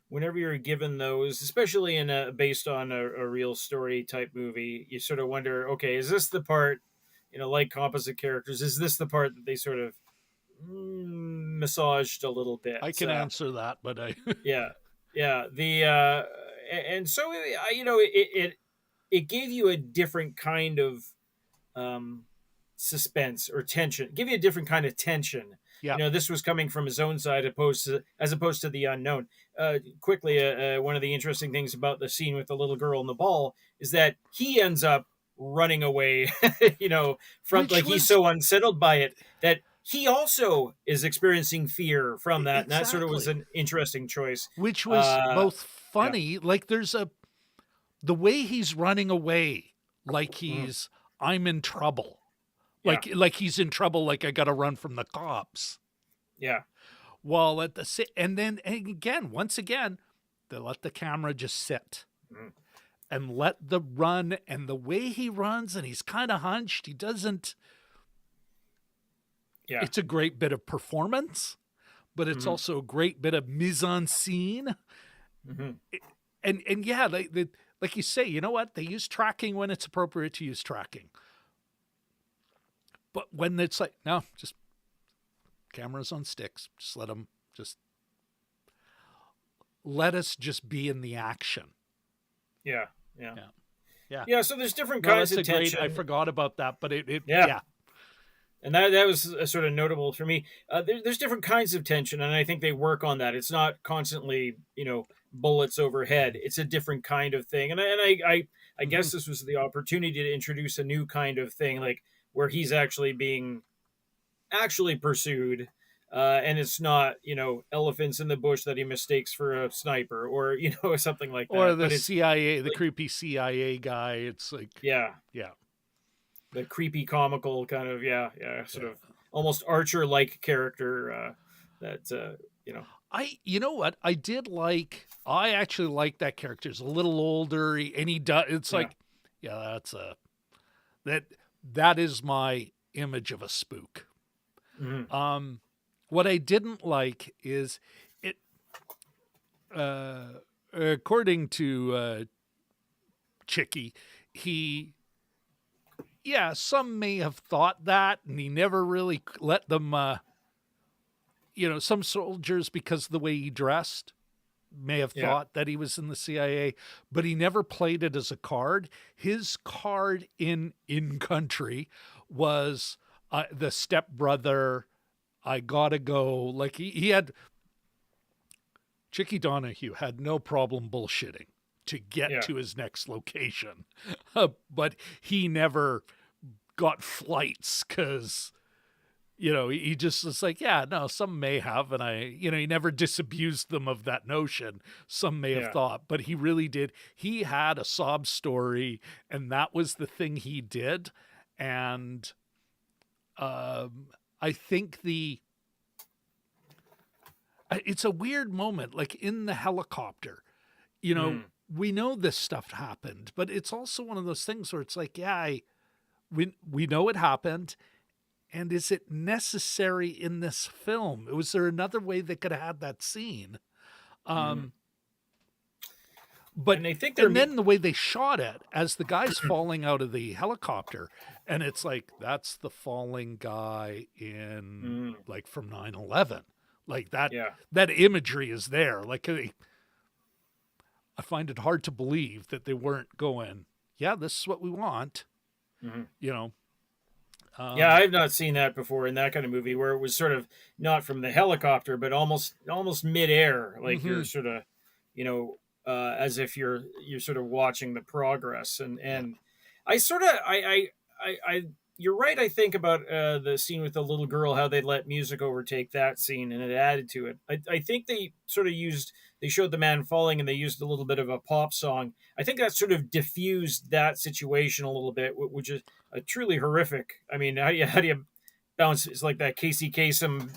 whenever you're given those, especially in based on a real story type movie, you sort of wonder, okay, is this the part, like composite characters, is this the part that they sort of massaged a little bit? I can answer that, but and so it gave you a different kind of suspense or tension. Give you a different kind of tension. Yeah. This was coming from his own side as opposed to the unknown. Quickly, one of the interesting things about the scene with the little girl and the ball is that he ends up running away, from he's so unsettled by it that he also is experiencing fear from that. Exactly. And that sort of was an interesting choice. Which was both funny, like there's the way he's running away, like I'm in trouble. Like he's in trouble, like I got to run from the cops. Yeah. While and once again, they let the camera just sit and let the run, and the way he runs, and he's kind of hunched. He doesn't. Yeah. It's a great bit of performance, but it's also a great bit of mise en scene. And yeah, they, like you say, you know what? They use tracking when it's appropriate to use tracking. But when it's like, no, just cameras on sticks, just let us just be in the action. Yeah. So there's different No, kinds that's of tension. I forgot about that, but it And that was sort of notable for me. There's different kinds of tension, and I think they work on that. It's not constantly, bullets overhead. It's a different kind of thing. And I guess this was the opportunity to introduce a new kind of thing, like where he's actually being pursued, and it's not, elephants in the bush that he mistakes for a sniper, or, something like that. Or the CIA, the creepy CIA guy. It's like, yeah. The creepy comical kind of, sort of almost Archer-like character that, you know what? I actually like that character. He's a little older, and he does, it's like, that is my image of a spook. What I didn't like is it, according to Chicky, some may have thought that, and he never really let them, some soldiers, because of the way he dressed, may have thought that he was in the CIA, but he never played it as a card. His card in country was the stepbrother. I gotta go. Like he had, Chicky Donohue had no problem bullshitting. to get Yeah. to his next location. But he never got flights because, he just was like, yeah, no, some may have. And he never disabused them of that notion. Some may have thought, but he really did. He had a sob story, and that was the thing he did. And I think it's a weird moment, like in the helicopter, we know this stuff happened, but it's also one of those things where it's like, we know it happened. And is it necessary in this film? Was there another way they could have had that scene? But and I think then the way they shot it as the guy's falling out of the helicopter, and it's like, that's the falling guy in like from 9/11. Like that, that imagery is there. Like, I find it hard to believe that they weren't going, yeah, this is what we want. I've not seen that before in that kind of movie where it was sort of not from the helicopter, but almost midair. Like you're sort of, as if you're sort of watching the progress. And I sort of, you're right. I think about the scene with the little girl, how they let music overtake that scene and it added to it. I think they sort of they showed the man falling and they used a little bit of a pop song. I think that sort of diffused that situation a little bit, which is truly horrific. I mean, how do you bounce? It's like that Casey Kasem,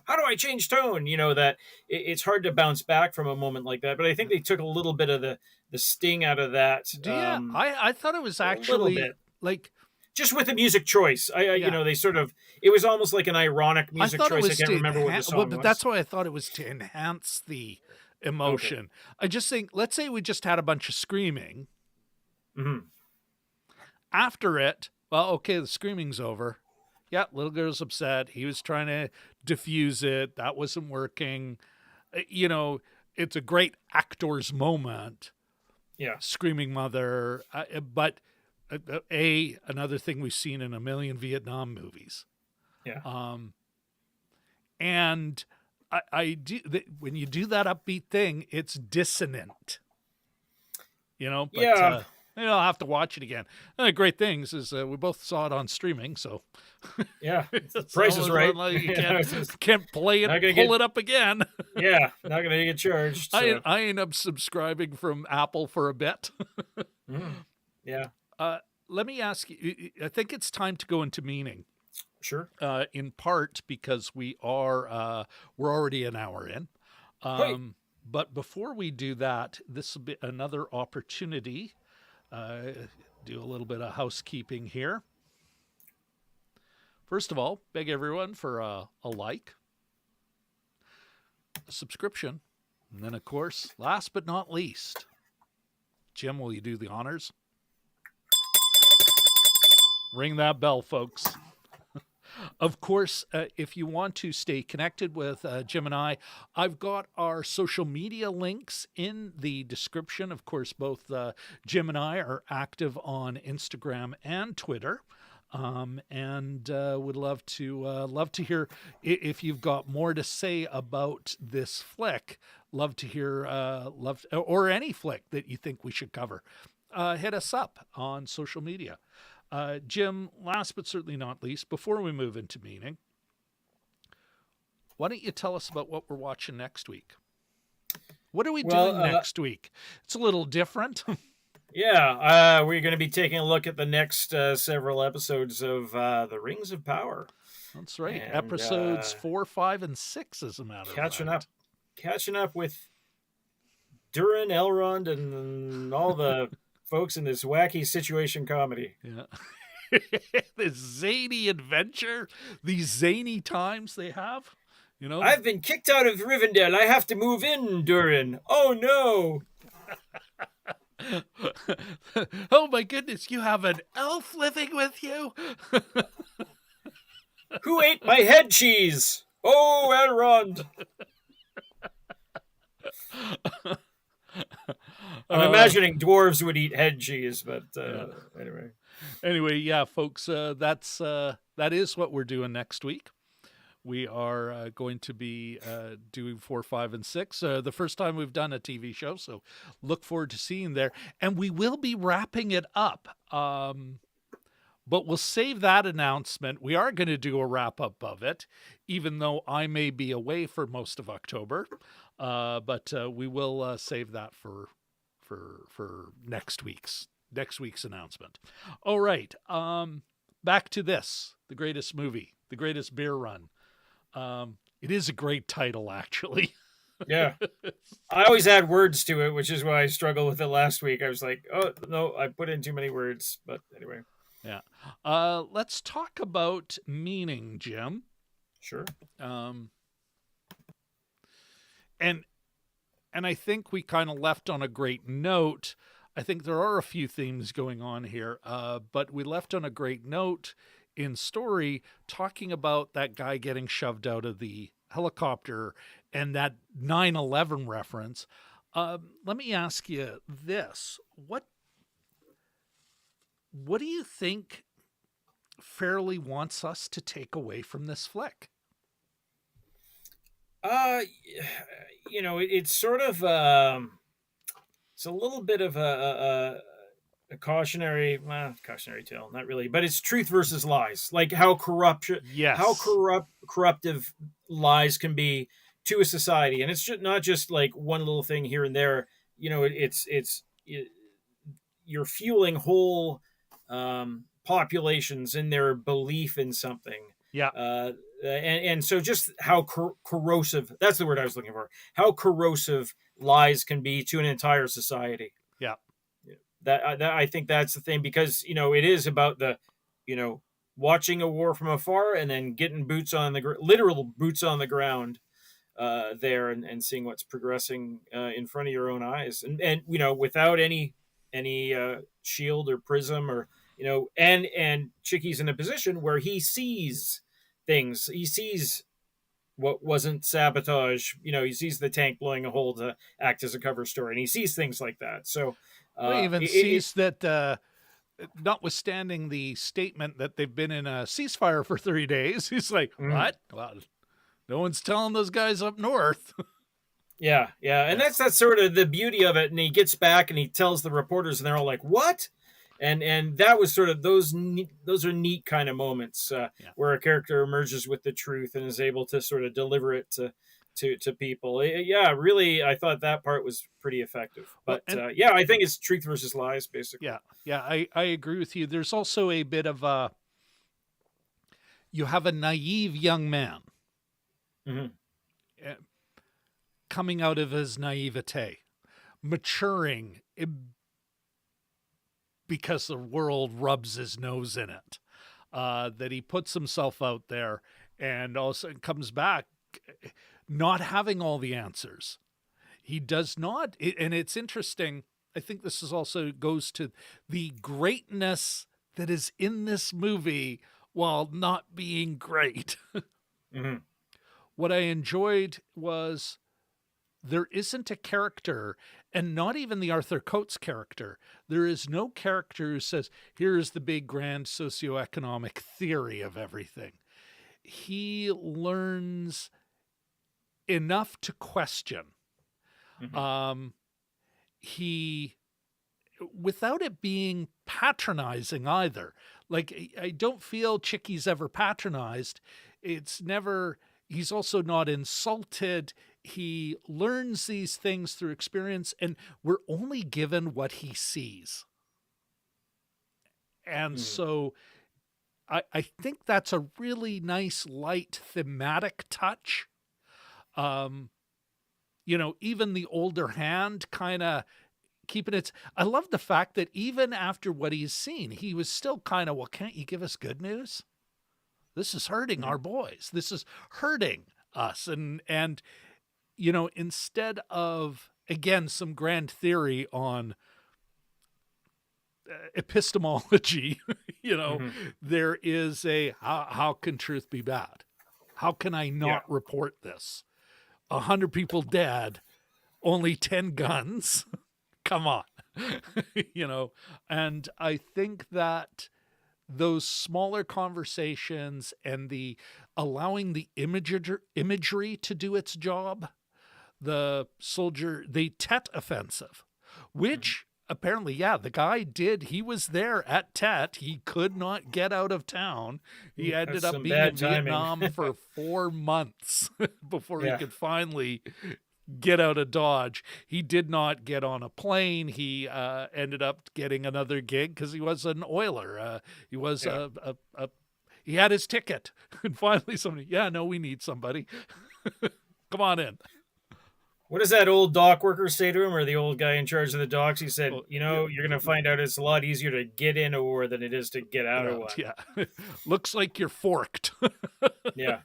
how do I change tone? That it's hard to bounce back from a moment like that. But I think they took a little bit of the sting out of that. I thought it was actually like, just with the music choice, they sort of, it was almost like an ironic music choice. I can't remember what the song was. That's why I thought it was to enhance the emotion. Okay. I just think, let's say we just had a bunch of screaming. After it, well, okay, the screaming's over. Yeah, little girl's upset. He was trying to diffuse it. That wasn't working. It's a great actor's moment. Yeah. Screaming mother. But another thing we've seen in a million Vietnam movies. Yeah. And I do, when you do that upbeat thing, it's dissonant. But I'll have to watch it again. Great things is we both saw it on streaming, so yeah, price is right. You can't play it, pull it up again. Yeah, not gonna get charged. So. I end up subscribing from Apple for a bit. Yeah. Let me ask you. I think it's time to go into meaning. Sure. In part because we're already an hour in. But before we do that, this will be another opportunity. Do a little bit of housekeeping here. First of all, beg everyone for a like, a subscription, and then, of course, last but not least, Jim, will you do the honors? Ring that bell, folks. Of course, if you want to stay connected with Jim and I've got our social media links in the description. Of course, both Jim and I are active on Instagram and Twitter, and would love to hear if you've got more to say about this flick. Love to hear or any flick that you think we should cover. Hit us up on social media. Jim, last but certainly not least, before we move into meaning, why don't you tell us about what we're watching next week? What are we doing next week? It's a little different. Yeah, we're going to be taking a look at the next several episodes of The Rings of Power. That's right. And, episodes 4, 5, and 6, as a matter of fact. Catching up with Durin, Elrond, and all the folks in this wacky situation comedy. Yeah. This zany adventure, these zany times they have. I've been kicked out of Rivendell. I have to move in, Durin. Oh, no. Oh, my goodness. You have an elf living with you? Who ate my head cheese? Oh, Elrond. I'm imagining dwarves would eat head cheese, but anyway. Anyway, yeah, folks, that is what we're doing next week. we are going to be doing 4, 5, and 6. The first time we've done a TV show, so look forward to seeing there. And we will be wrapping it up. But we'll save that announcement. We are going to do a wrap-up of it, even though I may be away for most of October. But we will save that for next week's announcement. All right. Back to this, the greatest movie, the greatest beer run. It is a great title, actually. Yeah. I always add words to it, which is why I struggled with it last week. I was like, oh, no, I put in too many words. But anyway. Yeah. Let's talk about meaning, Jim. Sure. And I think we kind of left on a great note. I think there are a few themes going on here, but we left on a great note in story talking about that guy getting shoved out of the helicopter and that 9/11 reference. Let me ask you this. What do you think Farrelly wants us to take away from this flick? It's sort of it's a little bit of a cautionary tale, not really, but it's truth versus lies, like how corruptive lies can be to a society, and it's just not just like one little thing here and there. You're fueling whole populations in their belief in something. Yeah. And so just how corrosive, that's the word I was looking for, how corrosive lies can be to an entire society. Yeah. That I think that's the thing, because, it is about the, watching a war from afar and then getting literal boots on the ground there and seeing what's progressing in front of your own eyes. And without any shield or prism or, and Chicky's in a position where he sees things. He sees what wasn't sabotage. He sees the tank blowing a hole to act as a cover story, and he sees things like that. So he even sees that, notwithstanding the statement that they've been in a ceasefire for 3 days, he's like, what? Well, no one's telling those guys up north. Yeah. And that's sort of the beauty of it. And he gets back and he tells the reporters, and they're all like, what? And that was sort of those are neat kind of moments where a character emerges with the truth and is able to sort of deliver it to people. Really, I thought that part was pretty effective. But I think it's truth versus lies, basically. Yeah, I agree with you. There's also a bit of you have a naive young man coming out of his naivete, maturing because the world rubs his nose in it, that he puts himself out there and also comes back not having all the answers. He does not. And it's interesting. I think this is also goes to the greatness that is in this movie while not being great. What I enjoyed was there isn't a character, and not even the Arthur Coates character. There is no character who says, here's the big grand socioeconomic theory of everything. He learns enough to question. He, without it being patronizing either. Like, I don't feel Chicky's ever patronized. He's also not insulted. He learns these things through experience, and we're only given what he sees. And so I think that's a really nice, light, thematic touch. Even the older hand kind of keeping it. I love the fact that even after what he's seen, he was still kind of, well, can't you give us good news? This is hurting our boys. This is hurting us. And instead of, again, some grand theory on epistemology, there is how can truth be bad? How can I not report this? 100 people dead, only 10 guns. Come on. And I think that those smaller conversations and the allowing the imagery to do its job. The Tet offensive, which apparently, the guy he was there at Tet. He could not get out of town. He ended up being in Vietnam for 4 months before he could finally get out of Dodge. He did not get on a plane. He ended up getting another gig because he was an oiler. He was he had his ticket. And finally somebody, we need somebody. Come on in. What does that old dock worker say to him, or the old guy in charge of the docks? He said, you're going to find out it's a lot easier to get in a war than it is to get out of one. Yeah. Looks like you're forked. Yeah.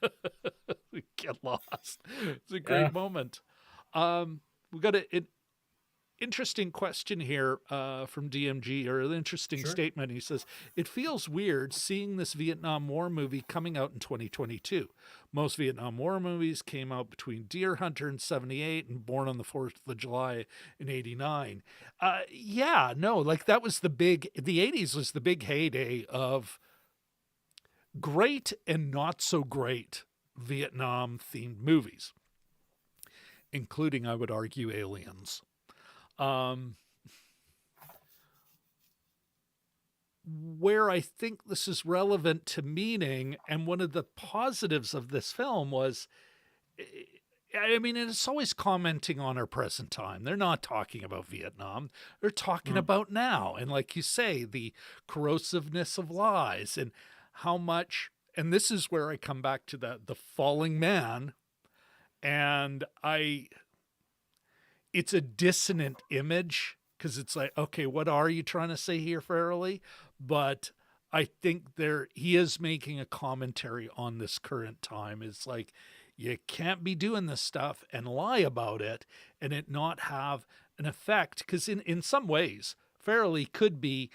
Get lost. It's a great moment. We got an interesting question here from DMG, or an interesting statement. He says, it feels weird seeing this Vietnam War movie coming out in 2022. Most Vietnam War movies came out between Deer Hunter in 78 and Born on the 4th of July in 89. That was the 80s was the big heyday of great and not so great Vietnam themed movies, including, I would argue, Aliens. Where I think this is relevant to meaning, and one of the positives of this film was, it's always commenting on our present time. They're not talking about Vietnam. They're talking about now. And like you say, the corrosiveness of lies and how much, and this is where I come back to the falling man. And it's a dissonant image, because it's like, okay, what are you trying to say here, Farrelly? But I think he is making a commentary on this current time. It's like, you can't be doing this stuff and lie about it and it not have an effect. Because in some ways, Farrelly could be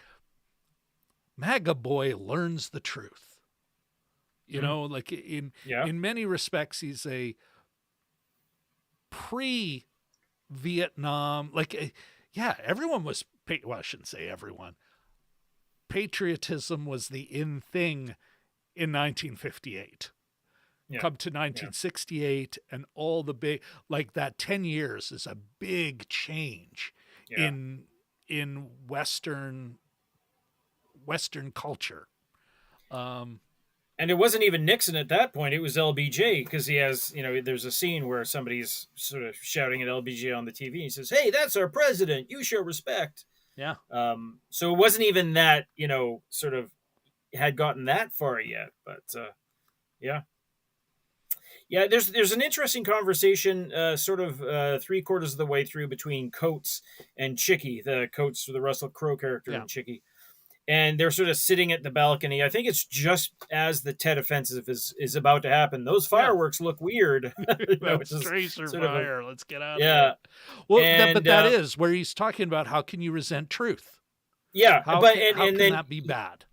MAGA boy learns the truth. You know, like in many respects, he's a pre-Vietnam, everyone was, I shouldn't say everyone. Patriotism was the in thing in 1958. Come to 1968 and all the big, that 10 years is a big change in Western culture. And it wasn't even Nixon at that point. It was LBJ, because he has, there's a scene where somebody's sort of shouting at LBJ on the TV. He says, "Hey, that's our president. You show respect." Yeah. So it wasn't even that, sort of had gotten that far yet. But yeah. There's an interesting conversation, sort of 3/4 of the way through, between Coates and Chickie, the Coates, the Russell Crowe character, and Chickie. And they're sort of sitting at the balcony. I think it's just as the Tet offensive is about to happen. Those fireworks look weird. That's tracer fire. Let's get out of here. Well, that is where he's talking about, how can you resent truth? Yeah. How can that be bad?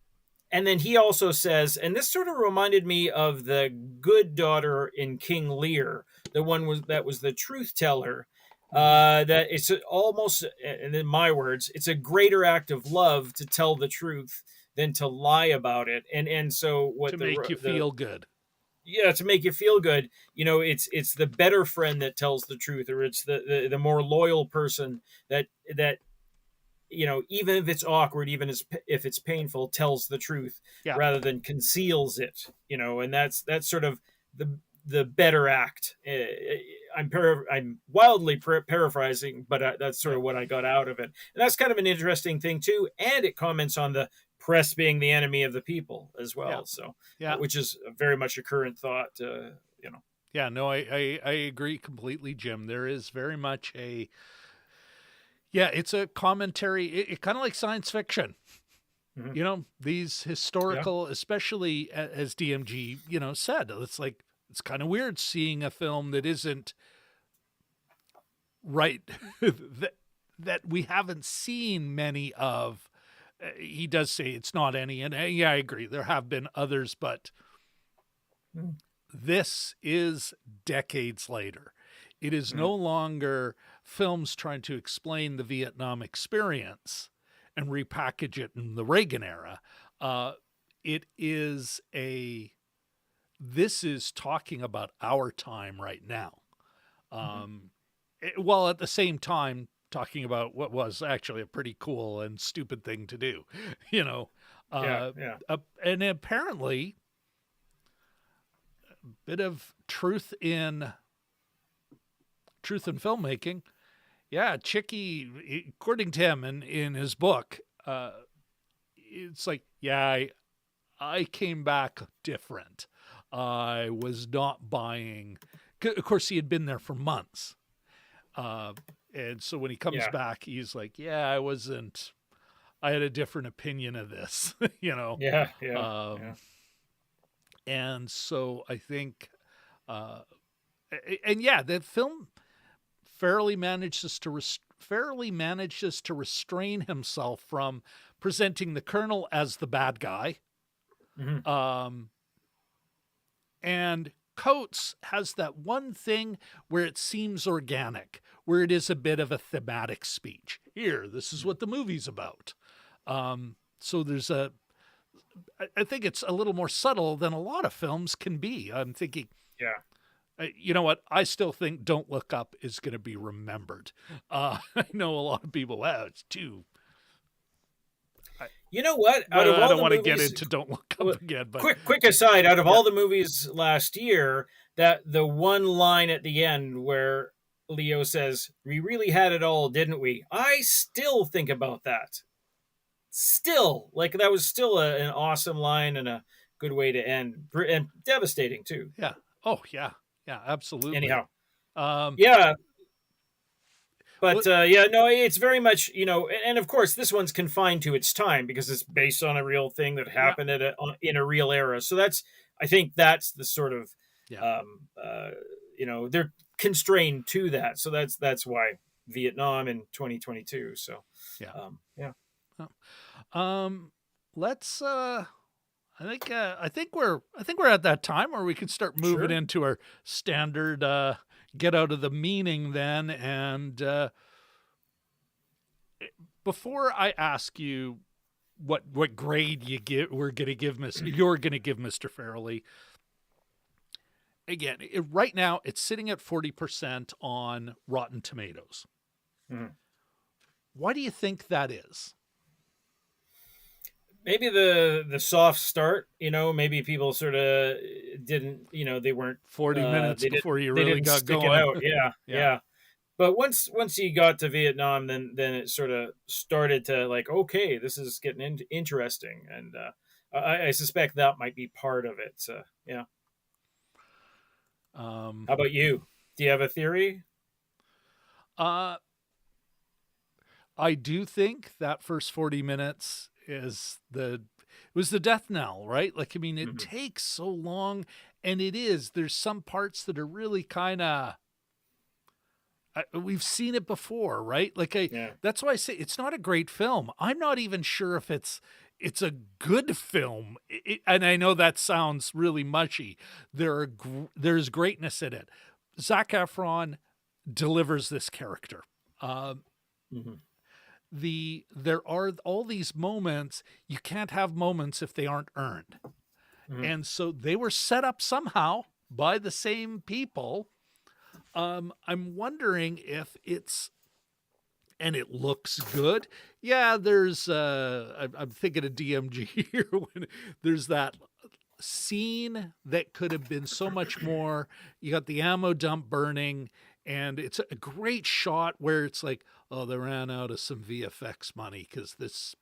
And then he also says, and this sort of reminded me of the good daughter in King Lear, the one that was the truth teller. That it's almost, and in my words, it's a greater act of love to tell the truth than to lie about it. And so what to make you feel good. Yeah, to make you feel good. It's the better friend that tells the truth, or it's the more loyal person that even if it's awkward, even if it's painful, tells the truth rather than conceals it. And that's sort of the better act. I'm wildly paraphrasing, but that's sort of what I got out of it. And that's kind of an interesting thing too. And it comments on the press being the enemy of the people as well. Which is very much a current thought, Yeah, no, I agree completely, Jim. There is very much it's a commentary. It kind of like science fiction. Mm-hmm. These historical, especially as DMG, said, it's kind of weird seeing a film that isn't right, that we haven't seen many of. He does say it's not any, and I agree. There have been others, but this is decades later. It is no longer films trying to explain the Vietnam experience and repackage it in the Reagan era. It is this is talking about our time right now. While at the same time talking about what was actually a pretty cool and stupid thing to do, you know. And apparently a bit of truth in filmmaking. Yeah, Chicky, according to him in his book, it's like, yeah, I came back different. I was not buying. Of course, he had been there for months. And so when he comes back, he's like, yeah, I had a different opinion of this, you know? And so I think, the film Farrelly manages to restrain himself from presenting the Colonel as the bad guy. And Coates has that one thing where it seems organic, where it is a bit of a thematic speech. Here, this is what the movie's about. So there's I think it's a little more subtle than a lot of films can be. I'm thinking, you know what? I still think Don't Look Up is going to be remembered. I know a lot of people, it's too. You know what? I don't want to get into Don't Look Up again. But quick aside, out of all the movies last year, that the one line at the end where Leo says, "We really had it all, didn't we?" I still think about that. Still, like that was still an awesome line and a good way to end, and devastating too. Yeah. Oh yeah. Yeah. Absolutely. Anyhow. But it's very much, and of course this one's confined to its time because it's based on a real thing that happened in a real era. So I think that's the sort of, they're constrained to that. So that's why Vietnam in 2022. So let's. I think we're at that time where we can start moving into our standard get out of the meaning then. And before I ask you what grade you're going to give Mr. Farrelly. Again, right now it's sitting at 40% on Rotten Tomatoes. Why do you think that is? Maybe the soft start, maybe people sort of didn't, they weren't 40 minutes before you really got going. Out. Yeah. But once you got to Vietnam, then it sort of started to like, okay, this is getting interesting, and I suspect that might be part of it. Yeah. How about you? Do you have a theory? I do think that first 40 minutes was the death knell, right? Like, I mean, it takes so long, and there's some parts that are really kind of, we've seen it before, right? Like that's why I say it's not a great film. I'm not even sure if it's a good film. And I know that sounds really mushy. There's greatness in it. Zac Efron delivers this character. There are all these moments. You can't have moments if they aren't earned. And so they were set up somehow by the same people. I'm wondering if and it looks good. Yeah, there's I'm thinking of DMG here when there's that scene that could have been so much more. You got the ammo dump burning, and it's a great shot where it's like, oh, they ran out of some VFX money because this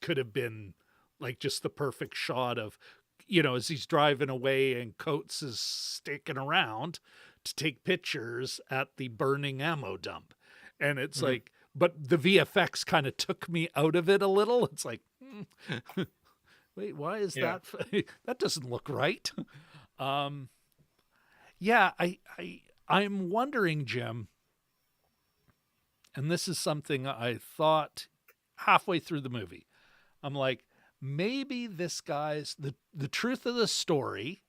could have been like just the perfect shot of, as he's driving away and Coates is sticking around to take pictures at the burning ammo dump. And it's like, but the VFX kind of took me out of it a little. It's like, wait, why is that? That doesn't look right. I'm wondering, Jim, and this is something I thought halfway through the movie. I'm like, maybe this guy's the truth of the story.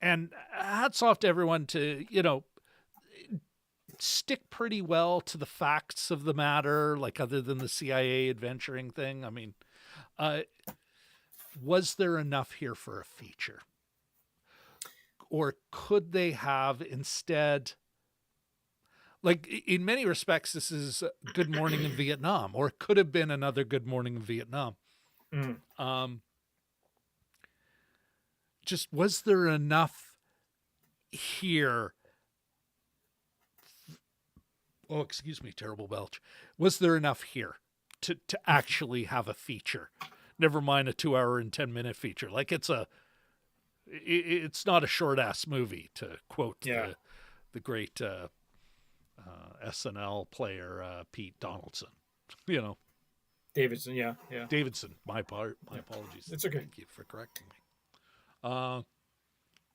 And hats off to everyone to, stick pretty well to the facts of the matter, like other than the CIA adventuring thing. I mean, was there enough here for a feature? Or could they have instead, like in many respects, this is Good Morning in Vietnam, or it could have been another Good Morning in Vietnam. Just was there enough here? Oh, excuse me, terrible belch. Was there enough here to actually have a feature? Never mind a 2 hour and 10-minute feature. Like it's not a short ass movie, to quote the great SNL player Pete Donaldson. You know, Davidson. Yeah. Davidson. My apologies. It's okay. Thank you for correcting me.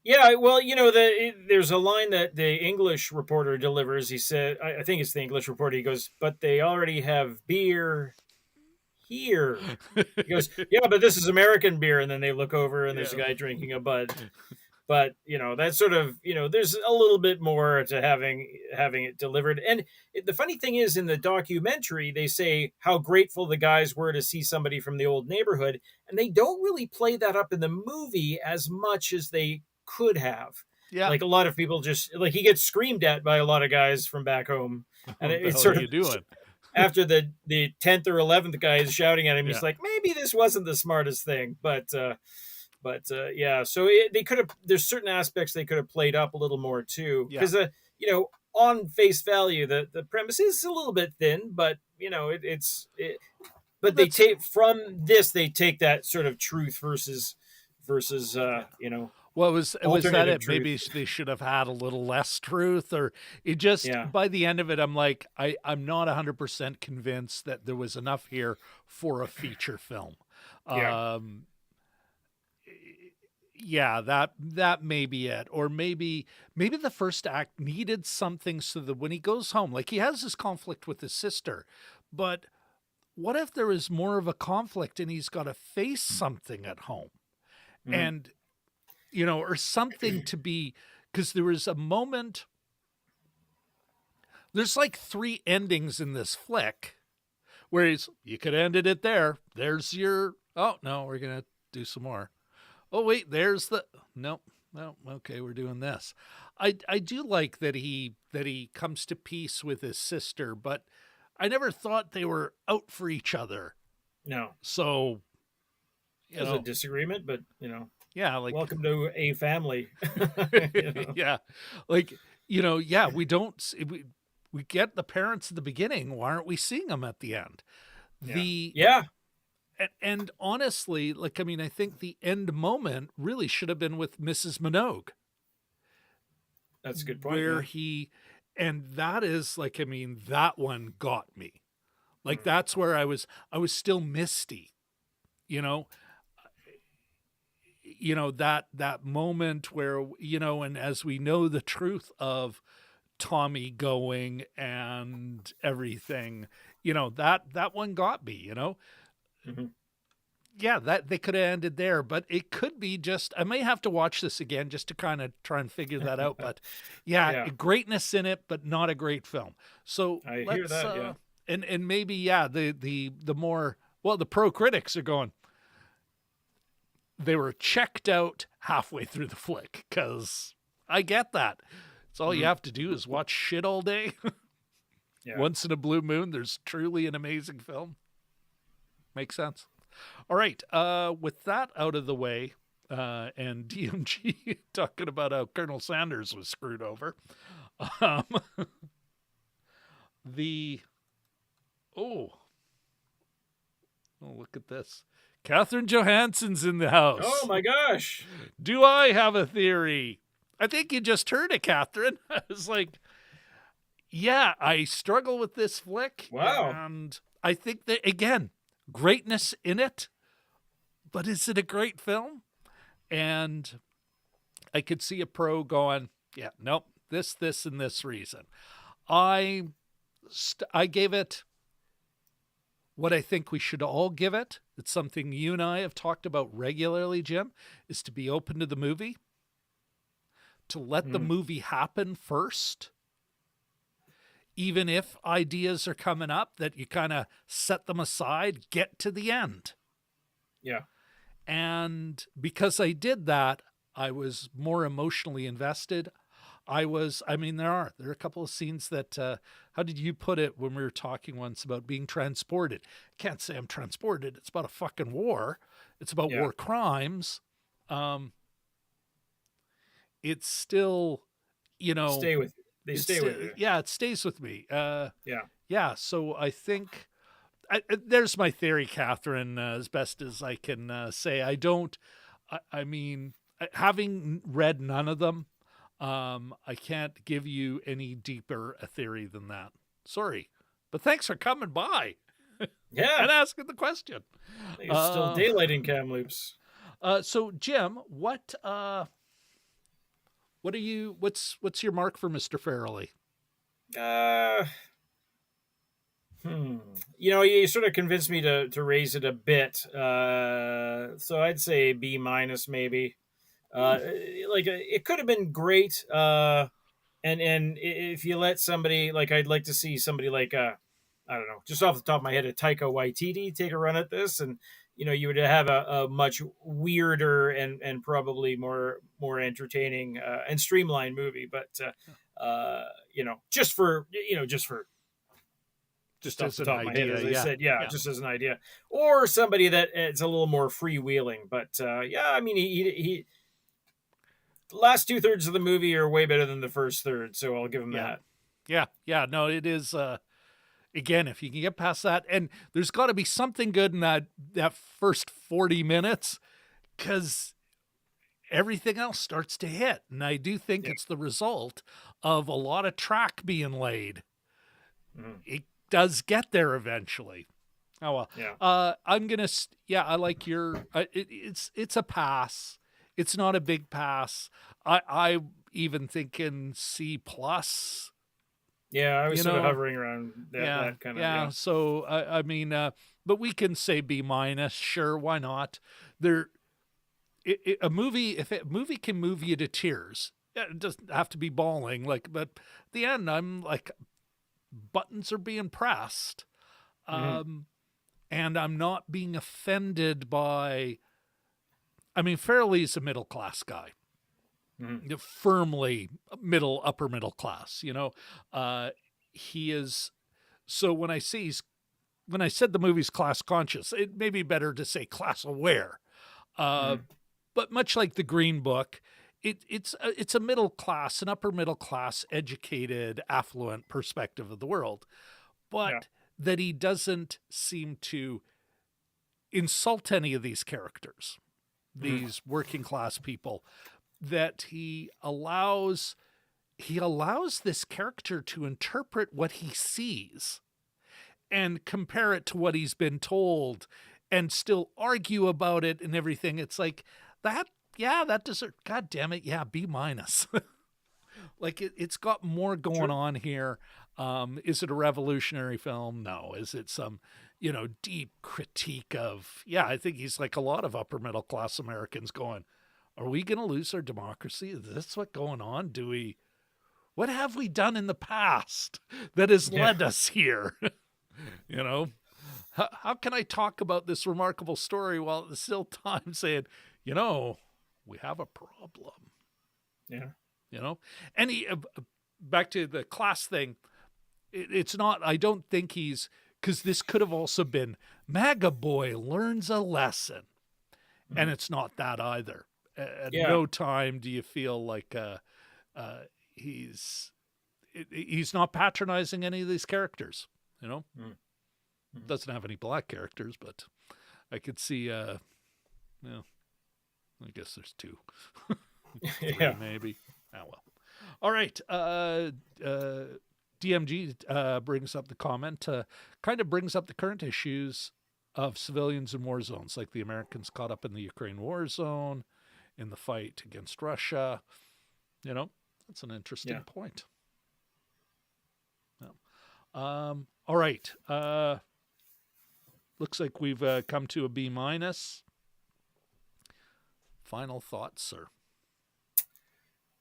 Yeah, well, there's a line that the English reporter delivers. He said, I think it's the English reporter. He goes, "But they already have beer here." He goes, "Yeah, but this is American beer." And then they look over and there's a guy drinking a Bud. But, that's sort of, there's a little bit more to having it delivered. And the funny thing is, in the documentary, they say how grateful the guys were to see somebody from the old neighborhood. And they don't really play that up in the movie as much as they could have. Yeah. Like a lot of people just, like, he gets screamed at by a lot of guys from back home. And it's sort of doing. After the 10th or 11th guy is shouting at him, he's like, maybe this wasn't the smartest thing. But so they could have, there's certain aspects they could have played up a little more too. Because, on face value, the premise is a little bit thin, but, but they take from this, they take that sort of truth versus Well, was that it? Truth. Maybe they should have had a little less truth, or it just, by the end of it, I'm like, I'm not 100% convinced that there was enough here for a feature film. That may be it. Or maybe the first act needed something so that when he goes home, like he has this conflict with his sister, but what if there is more of a conflict and he's got to face something at home? And, or something to be, because there was a moment, there's like 3 endings in this flick where you could have ended it there. There's your, oh no, we're going to do some more. Oh wait, there's the, no, okay, we're doing this. I do like that he comes to peace with his sister, but I never thought they were out for each other. No. So, there's a disagreement, but yeah, like welcome to a family. Yeah, like we don't we get the parents at the beginning. Why aren't we seeing them at the end? And honestly, like, I mean, I think the end moment really should have been with Mrs. Minogue. That's a good point. Where and that is like, I mean, that one got me. Like, that's where I was still misty, that moment where, and as we know the truth of Tommy going and everything, that one got me, Yeah, that they could have ended there, but it could be just, I may have to watch this again just to kind of try and figure that out. But greatness in it, but not a great film. So I hear that. And maybe, the more, well, the pro critics are going, they were checked out halfway through the flick, because I get that. It's all you have to do is watch shit all day. Once in a blue moon, there's truly an amazing film. Makes sense. All right. With that out of the way, and DMG talking about how Colonel Sanders was screwed over. Look at this. Catherine Johansson's in the house. Oh my gosh. Do I have a theory? I think you just heard it, Catherine. I was like, I struggle with this flick. Wow. And I think that, again, greatness in it, but is it a great film? And I could see a pro going, nope, this, and this reason. I gave it what I think we should all give it. It's something you and I have talked about regularly, Jim, is to be open to the movie, to let the movie happen first. Even if ideas are coming up, that you kind of set them aside, get to the end. Yeah. And because I did that, I was more emotionally invested. I mean, there are a couple of scenes that, how did you put it when we were talking once about being transported? I can't say I'm transported. It's about a fucking war. It's about Yeah. war crimes. It's still, you know, Stay with you. They stay with you. yeah, it stays with me. Yeah. Yeah. So I think there's my theory, Catherine, as best as I can say. I mean, having read none of them, I can't give you any deeper a theory than that. Sorry. But thanks for coming by Yeah. and asking the question. It's still daylight in Kamloops. So Jim, what's your mark for Mr. Farrelly? You sort of convinced me to raise it a bit. So I'd say B minus maybe. It could have been great. And if you let somebody like, I'd like to see somebody like I don't know, just off the top of my head, a Taika Waititi take a run at this, and you would have a much weirder and probably more entertaining and streamlined movie. But just off As the an top of my head, idea, as I yeah. said, just as an idea, or somebody that it's a little more freewheeling. But I mean, he the last 2/3 of the movie are way better than the first third, so I'll give him that. Yeah. No, it is. Again, if you can get past that, and there's got to be something good in that first 40 minutes, because everything else starts to hit, and I do think it's the result of a lot of track being laid. It does get there eventually. Oh well. I'm gonna. I like your. It's a pass. It's not a big pass. I even thinking C plus. Yeah, I was sort of hovering around that kind of. Yeah. So I mean, but we can say B minus. Sure, why not? A movie can move you to tears. It doesn't have to be bawling. But at the end, I'm like, buttons are being pressed, and I'm not being offended by. I mean, Farrelly's a middle class guy. Firmly upper middle class, he is. So when I said the movie's class conscious, it may be better to say class aware. But much like the Green Book, it's a middle class, an upper middle class, educated, affluent perspective of the world, but that he doesn't seem to insult any of these characters, these working class people. That he allows this character to interpret what he sees and compare it to what he's been told and still argue about it and everything. It's like that deserves, God damn it, B minus. Like it's got more going on here. Is it a revolutionary film? No. Is it some deep critique of, I think he's like a lot of upper middle class Americans going, are we going to lose our democracy? Is this what's going on? What have we done in the past that has led us here? How can I talk about this remarkable story while at the same time saying, we have a problem? And back to the class thing. It's not, I don't think because this could have also been MAGA boy learns a lesson. And it's not that either. At no time do you feel like he's not patronizing any of these characters. Doesn't have any black characters, but I could see. I guess there's two, three, maybe. Oh well. All right. DMG brings up the comment. Kind of brings up the current issues of civilians in war zones, like the Americans caught up in the Ukraine war zone. In the fight against Russia, that's an interesting point. All right. Looks like we've come to a B minus. Final thoughts, sir.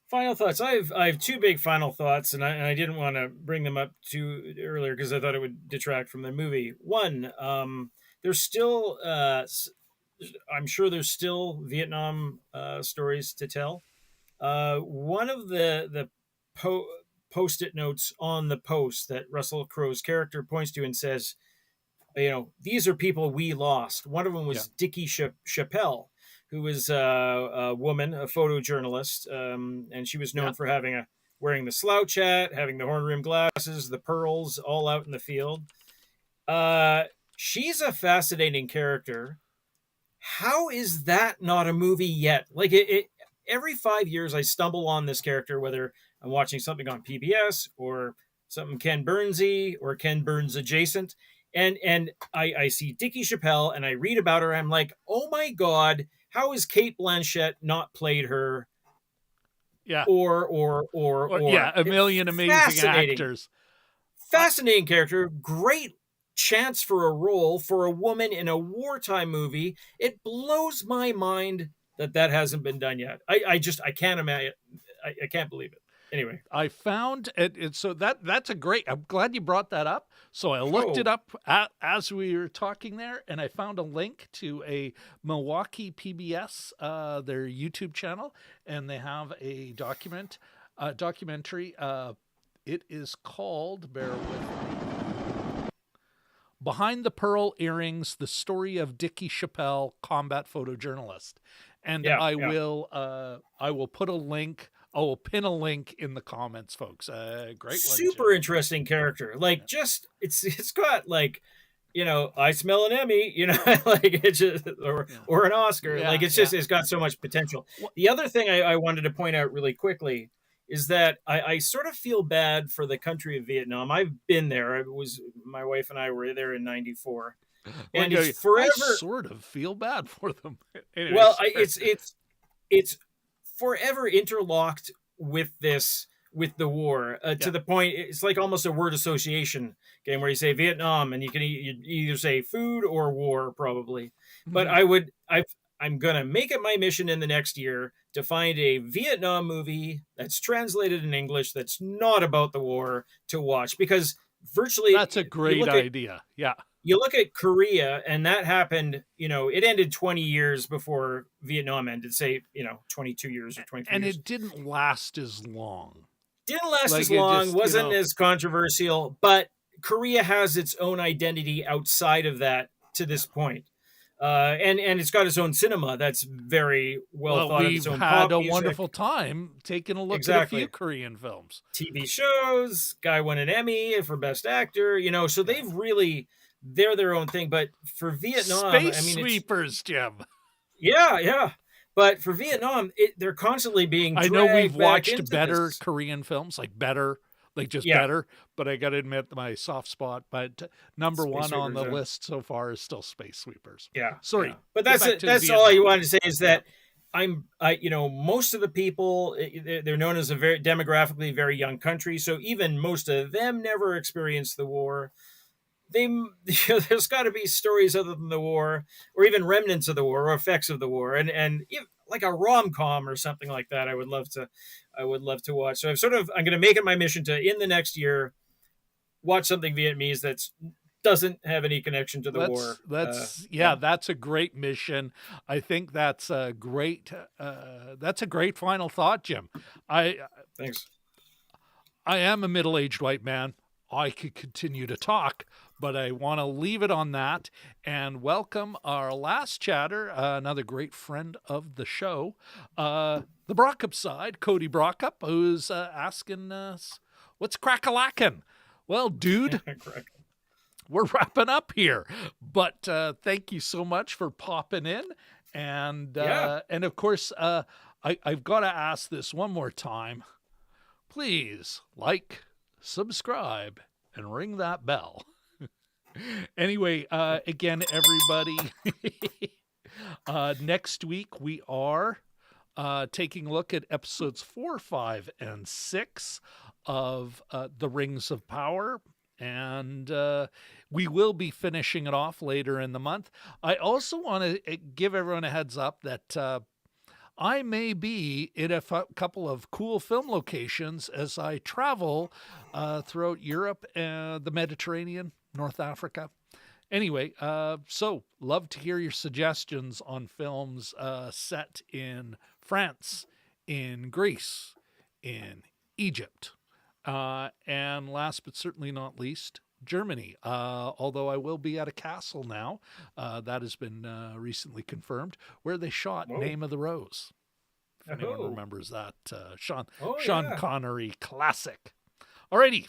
Final thoughts. I have two big final thoughts, and I didn't want to bring them up too earlier because I thought it would detract from the movie. One, there's still I'm sure there's still Vietnam stories to tell. One of the po- post-it notes on the post that Russell Crowe's character points to and says, these are people we lost. One of them Yeah. was Dickie Chappelle, who was a woman, a photojournalist, and she was known for wearing the slouch hat, having the horn rim glasses, the pearls, all out in the field. She's a fascinating character. How is that not a movie yet? Like every 5 years, I stumble on this character, whether I'm watching something on PBS or something Ken Burnsy or Ken Burns adjacent, and I see Dickie Chappelle and I read about her. I'm like, oh my god, how has Kate Blanchett not played her? Yeah. Or yeah, a million amazing actors. Fascinating character, great chance for a role for a woman in a wartime movie. It blows my mind that hasn't been done yet. I can't imagine. I can't believe it. Anyway, I found it, so that's a great. I'm glad you brought that up. So I looked it up as we were talking there, and I found a link to a Milwaukee PBS, their YouTube channel, and they have a documentary. It is called, bear with me, Behind the Pearl Earrings: The Story of Dickie Chappelle, Combat Photojournalist. And I will put a link. I will pin a link in the comments, folks. Great one. Super interesting character. Like, just it's got like, I smell an Emmy, like it's just or an Oscar. Like it's just it's got so much potential. The other thing I wanted to point out really quickly is that I sort of feel bad for the country of Vietnam. I've been there. My wife and I were there in '94, and it's forever. I sort of feel bad for them. Anyway, well, it's forever interlocked with the war to the point it's like almost a word association game where you say Vietnam and you can either say food or war probably. But I'm gonna make it my mission in the next year to find a Vietnam movie that's translated in English that's not about the war to watch, because virtually that's a great idea. You look at Korea, and that happened, it ended 20 years before Vietnam ended, say, 22 years or 23 and years. And it didn't last as long. Wasn't as controversial, but Korea has its own identity outside of that to this point. And it's got its own cinema that's very well thought of. We've had a wonderful time taking a look at a few Korean films. TV shows, guy won an Emmy for Best Actor, so they've really... They're their own thing, but for Vietnam, Space Sweepers, Jim. Yeah. But for Vietnam, they're constantly being. I know we've watched better Korean films, better, but I got to admit my soft spot. But number Space one Sweepers, on the list so far is still Space Sweepers. Yeah, sorry, but that's it. That's all I wanted to say is that most of the people, they're known as a very demographically very young country, so even most of them never experienced the war. There's got to be stories other than the war, or even remnants of the war, or effects of the war, and like a rom-com or something like that. I would love to watch. So I'm going to make it my mission to, in the next year, watch something Vietnamese that doesn't have any connection to the war. That's a great mission. I think that's a great final thought, Jim. Thanks. I am a middle-aged white man. I could continue to talk, but I want to leave it on that and welcome our last chatter, another great friend of the show, the Brockup side, Cody Brockup, who's asking us, what's crack-a-lackin'? Well, dude, we're wrapping up here, but thank you so much for popping in. And of course, I've got to ask this one more time. Please subscribe, and ring that bell. Anyway, again, everybody, next week we are taking a look at episodes 4, 5, and 6 of The Rings of Power, and we will be finishing it off later in the month. I also want to give everyone a heads up that I may be in a couple of cool film locations as I travel throughout Europe, the Mediterranean, North Africa. Anyway, so love to hear your suggestions on films set in France, in Greece, in Egypt, and last but certainly not least, Germany. Although I will be at a castle now, that has been recently confirmed, where they shot Whoa. Name of the Rose. If anyone Oh. remembers that Sean Yeah. Connery classic. Alrighty.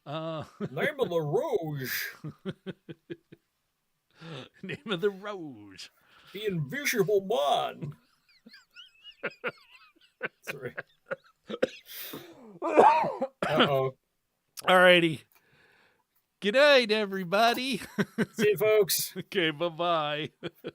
Name of the Rouge. Name of the Rose. The Invisible Man. Sorry. Uh-oh. Alrighty. Good night, everybody. See you, folks. Okay, bye-bye.